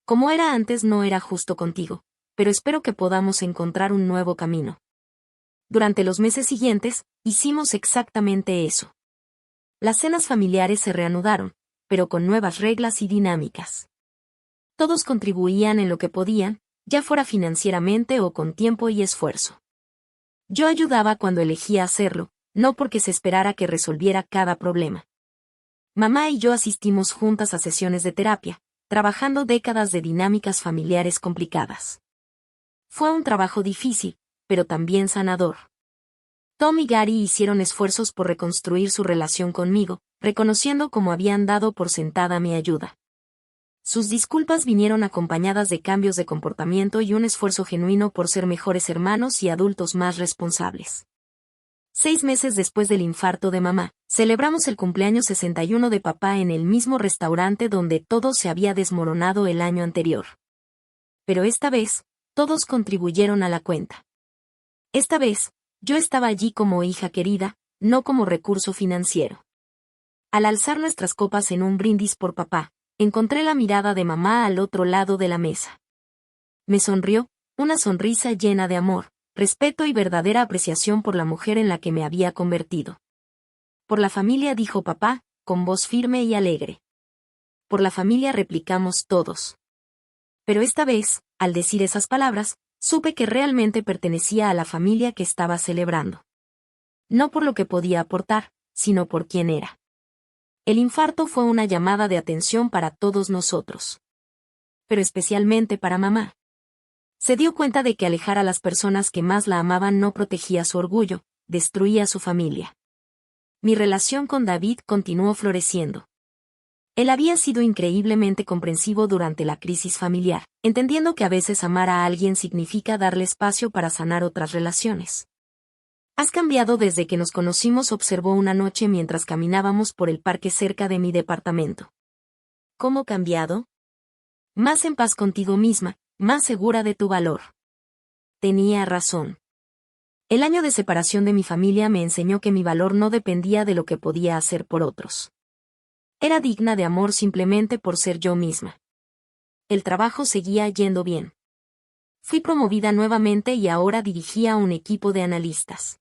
Como era antes no era justo contigo, pero espero que podamos encontrar un nuevo camino. Durante los meses siguientes, hicimos exactamente eso. Las cenas familiares se reanudaron, pero con nuevas reglas y dinámicas. Todos contribuían en lo que podían, ya fuera financieramente o con tiempo y esfuerzo. Yo ayudaba cuando elegía hacerlo, no porque se esperara que resolviera cada problema. Mamá y yo asistimos juntas a sesiones de terapia, trabajando décadas de dinámicas familiares complicadas. Fue un trabajo difícil, pero también sanador. Tom y Gary hicieron esfuerzos por reconstruir su relación conmigo, reconociendo cómo habían dado por sentada mi ayuda. Sus disculpas vinieron acompañadas de cambios de comportamiento y un esfuerzo genuino por ser mejores hermanos y adultos más responsables. 6 meses después del infarto de mamá, celebramos el cumpleaños 61 de papá en el mismo restaurante donde todo se había desmoronado el año anterior. Pero esta vez, todos contribuyeron a la cuenta. Esta vez, yo estaba allí como hija querida, no como recurso financiero. Al alzar nuestras copas en un brindis por papá, encontré la mirada de mamá al otro lado de la mesa. Me sonrió, una sonrisa llena de amor, respeto y verdadera apreciación por la mujer en la que me había convertido. Por la familia, dijo papá, con voz firme y alegre. Por la familia, replicamos todos. Pero esta vez, al decir esas palabras, supe que realmente pertenecía a la familia que estaba celebrando. No por lo que podía aportar, sino por quién era. El infarto fue una llamada de atención para todos nosotros. Pero especialmente para mamá. Se dio cuenta de que alejar a las personas que más la amaban no protegía su orgullo, destruía su familia. Mi relación con David continuó floreciendo. Él había sido increíblemente comprensivo durante la crisis familiar, entendiendo que a veces amar a alguien significa darle espacio para sanar otras relaciones. Has cambiado desde que nos conocimos, observó una noche mientras caminábamos por el parque cerca de mi departamento. ¿Cómo cambiado? Más en paz contigo misma, más segura de tu valor. Tenía razón. El año de separación de mi familia me enseñó que mi valor no dependía de lo que podía hacer por otros. Era digna de amor simplemente por ser yo misma. El trabajo seguía yendo bien. Fui promovida nuevamente y ahora dirigía a un equipo de analistas.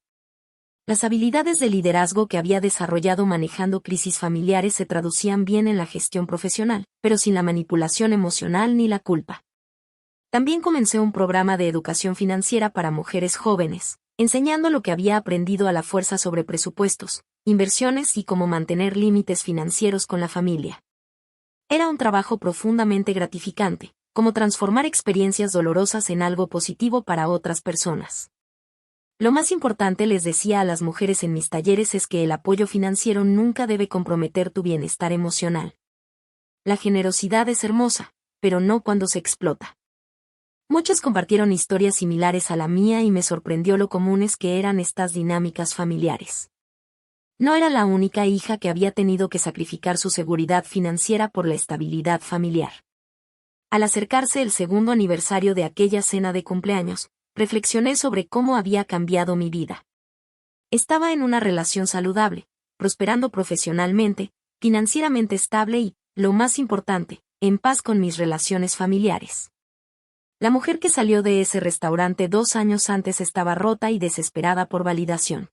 Las habilidades de liderazgo que había desarrollado manejando crisis familiares se traducían bien en la gestión profesional, pero sin la manipulación emocional ni la culpa. También comencé un programa de educación financiera para mujeres jóvenes, enseñando lo que había aprendido a la fuerza sobre presupuestos, inversiones y cómo mantener límites financieros con la familia. Era un trabajo profundamente gratificante, como transformar experiencias dolorosas en algo positivo para otras personas. Lo más importante, les decía a las mujeres en mis talleres, es que el apoyo financiero nunca debe comprometer tu bienestar emocional. La generosidad es hermosa, pero no cuando se explota. Muchos compartieron historias similares a la mía y me sorprendió lo comunes que eran estas dinámicas familiares. No era la única hija que había tenido que sacrificar su seguridad financiera por la estabilidad familiar. Al acercarse el 2º aniversario de aquella cena de cumpleaños, reflexioné sobre cómo había cambiado mi vida. Estaba en una relación saludable, prosperando profesionalmente, financieramente estable y, lo más importante, en paz con mis relaciones familiares. La mujer que salió de ese restaurante 2 años antes estaba rota y desesperada por validación.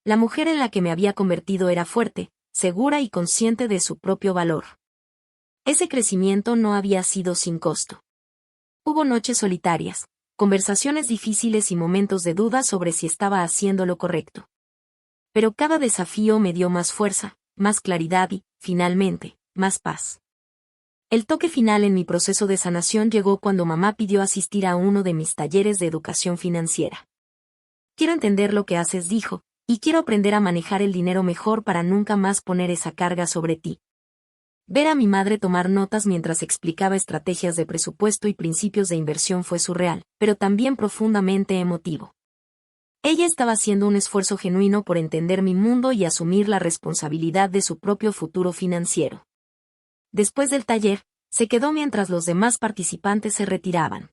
La mujer en la que me había convertido era fuerte, segura y consciente de su propio valor. Ese crecimiento no había sido sin costo. Hubo noches solitarias, conversaciones difíciles y momentos de duda sobre si estaba haciendo lo correcto. Pero cada desafío me dio más fuerza, más claridad y, finalmente, más paz. El toque final en mi proceso de sanación llegó cuando mamá pidió asistir a uno de mis talleres de educación financiera. Quiero entender lo que haces, dijo, y quiero aprender a manejar el dinero mejor para nunca más poner esa carga sobre ti. Ver a mi madre tomar notas mientras explicaba estrategias de presupuesto y principios de inversión fue surreal, pero también profundamente emotivo. Ella estaba haciendo un esfuerzo genuino por entender mi mundo y asumir la responsabilidad de su propio futuro financiero. Después del taller, se quedó mientras los demás participantes se retiraban.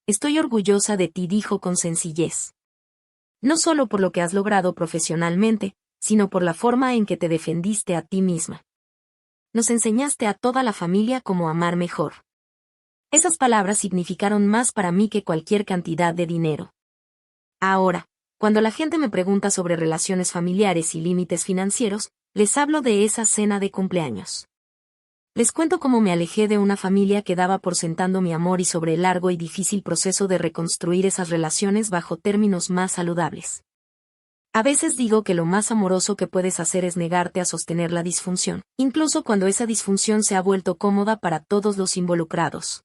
Estoy orgullosa de ti, dijo con sencillez. No solo por lo que has logrado profesionalmente, sino por la forma en que te defendiste a ti misma. Nos enseñaste a toda la familia cómo amar mejor. Esas palabras significaron más para mí que cualquier cantidad de dinero. Ahora, cuando la gente me pregunta sobre relaciones familiares y límites financieros, les hablo de esa cena de cumpleaños. Les cuento cómo me alejé de una familia que daba por sentado mi amor y sobre el largo y difícil proceso de reconstruir esas relaciones bajo términos más saludables. A veces digo que lo más amoroso que puedes hacer es negarte a sostener la disfunción, incluso cuando esa disfunción se ha vuelto cómoda para todos los involucrados.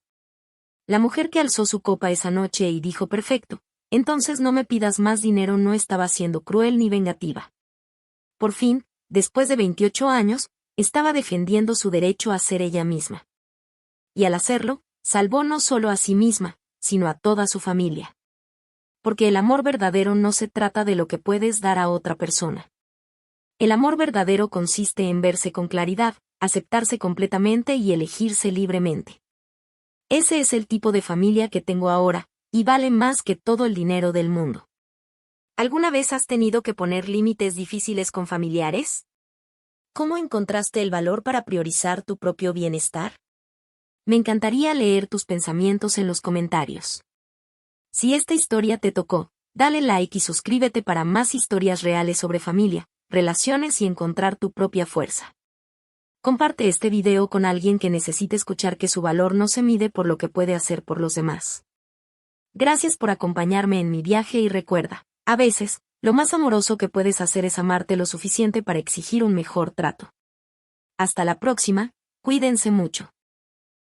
La mujer que alzó su copa esa noche y dijo perfecto, entonces no me pidas más dinero no estaba siendo cruel ni vengativa. Por fin, después de 28 años, estaba defendiendo su derecho a ser ella misma. Y al hacerlo, salvó no solo a sí misma, sino a toda su familia. Porque el amor verdadero no se trata de lo que puedes dar a otra persona. El amor verdadero consiste en verse con claridad, aceptarse completamente y elegirse libremente. Ese es el tipo de familia que tengo ahora, y vale más que todo el dinero del mundo. ¿Alguna vez has tenido que poner límites difíciles con familiares? ¿Cómo encontraste el valor para priorizar tu propio bienestar? Me encantaría leer tus pensamientos en los comentarios. Si esta historia te tocó, dale like y suscríbete para más historias reales sobre familia, relaciones y encontrar tu propia fuerza. Comparte este video con alguien que necesite escuchar que su valor no se mide por lo que puede hacer por los demás. Gracias por acompañarme en mi viaje y recuerda, a veces, lo más amoroso que puedes hacer es amarte lo suficiente para exigir un mejor trato. Hasta la próxima, cuídense mucho.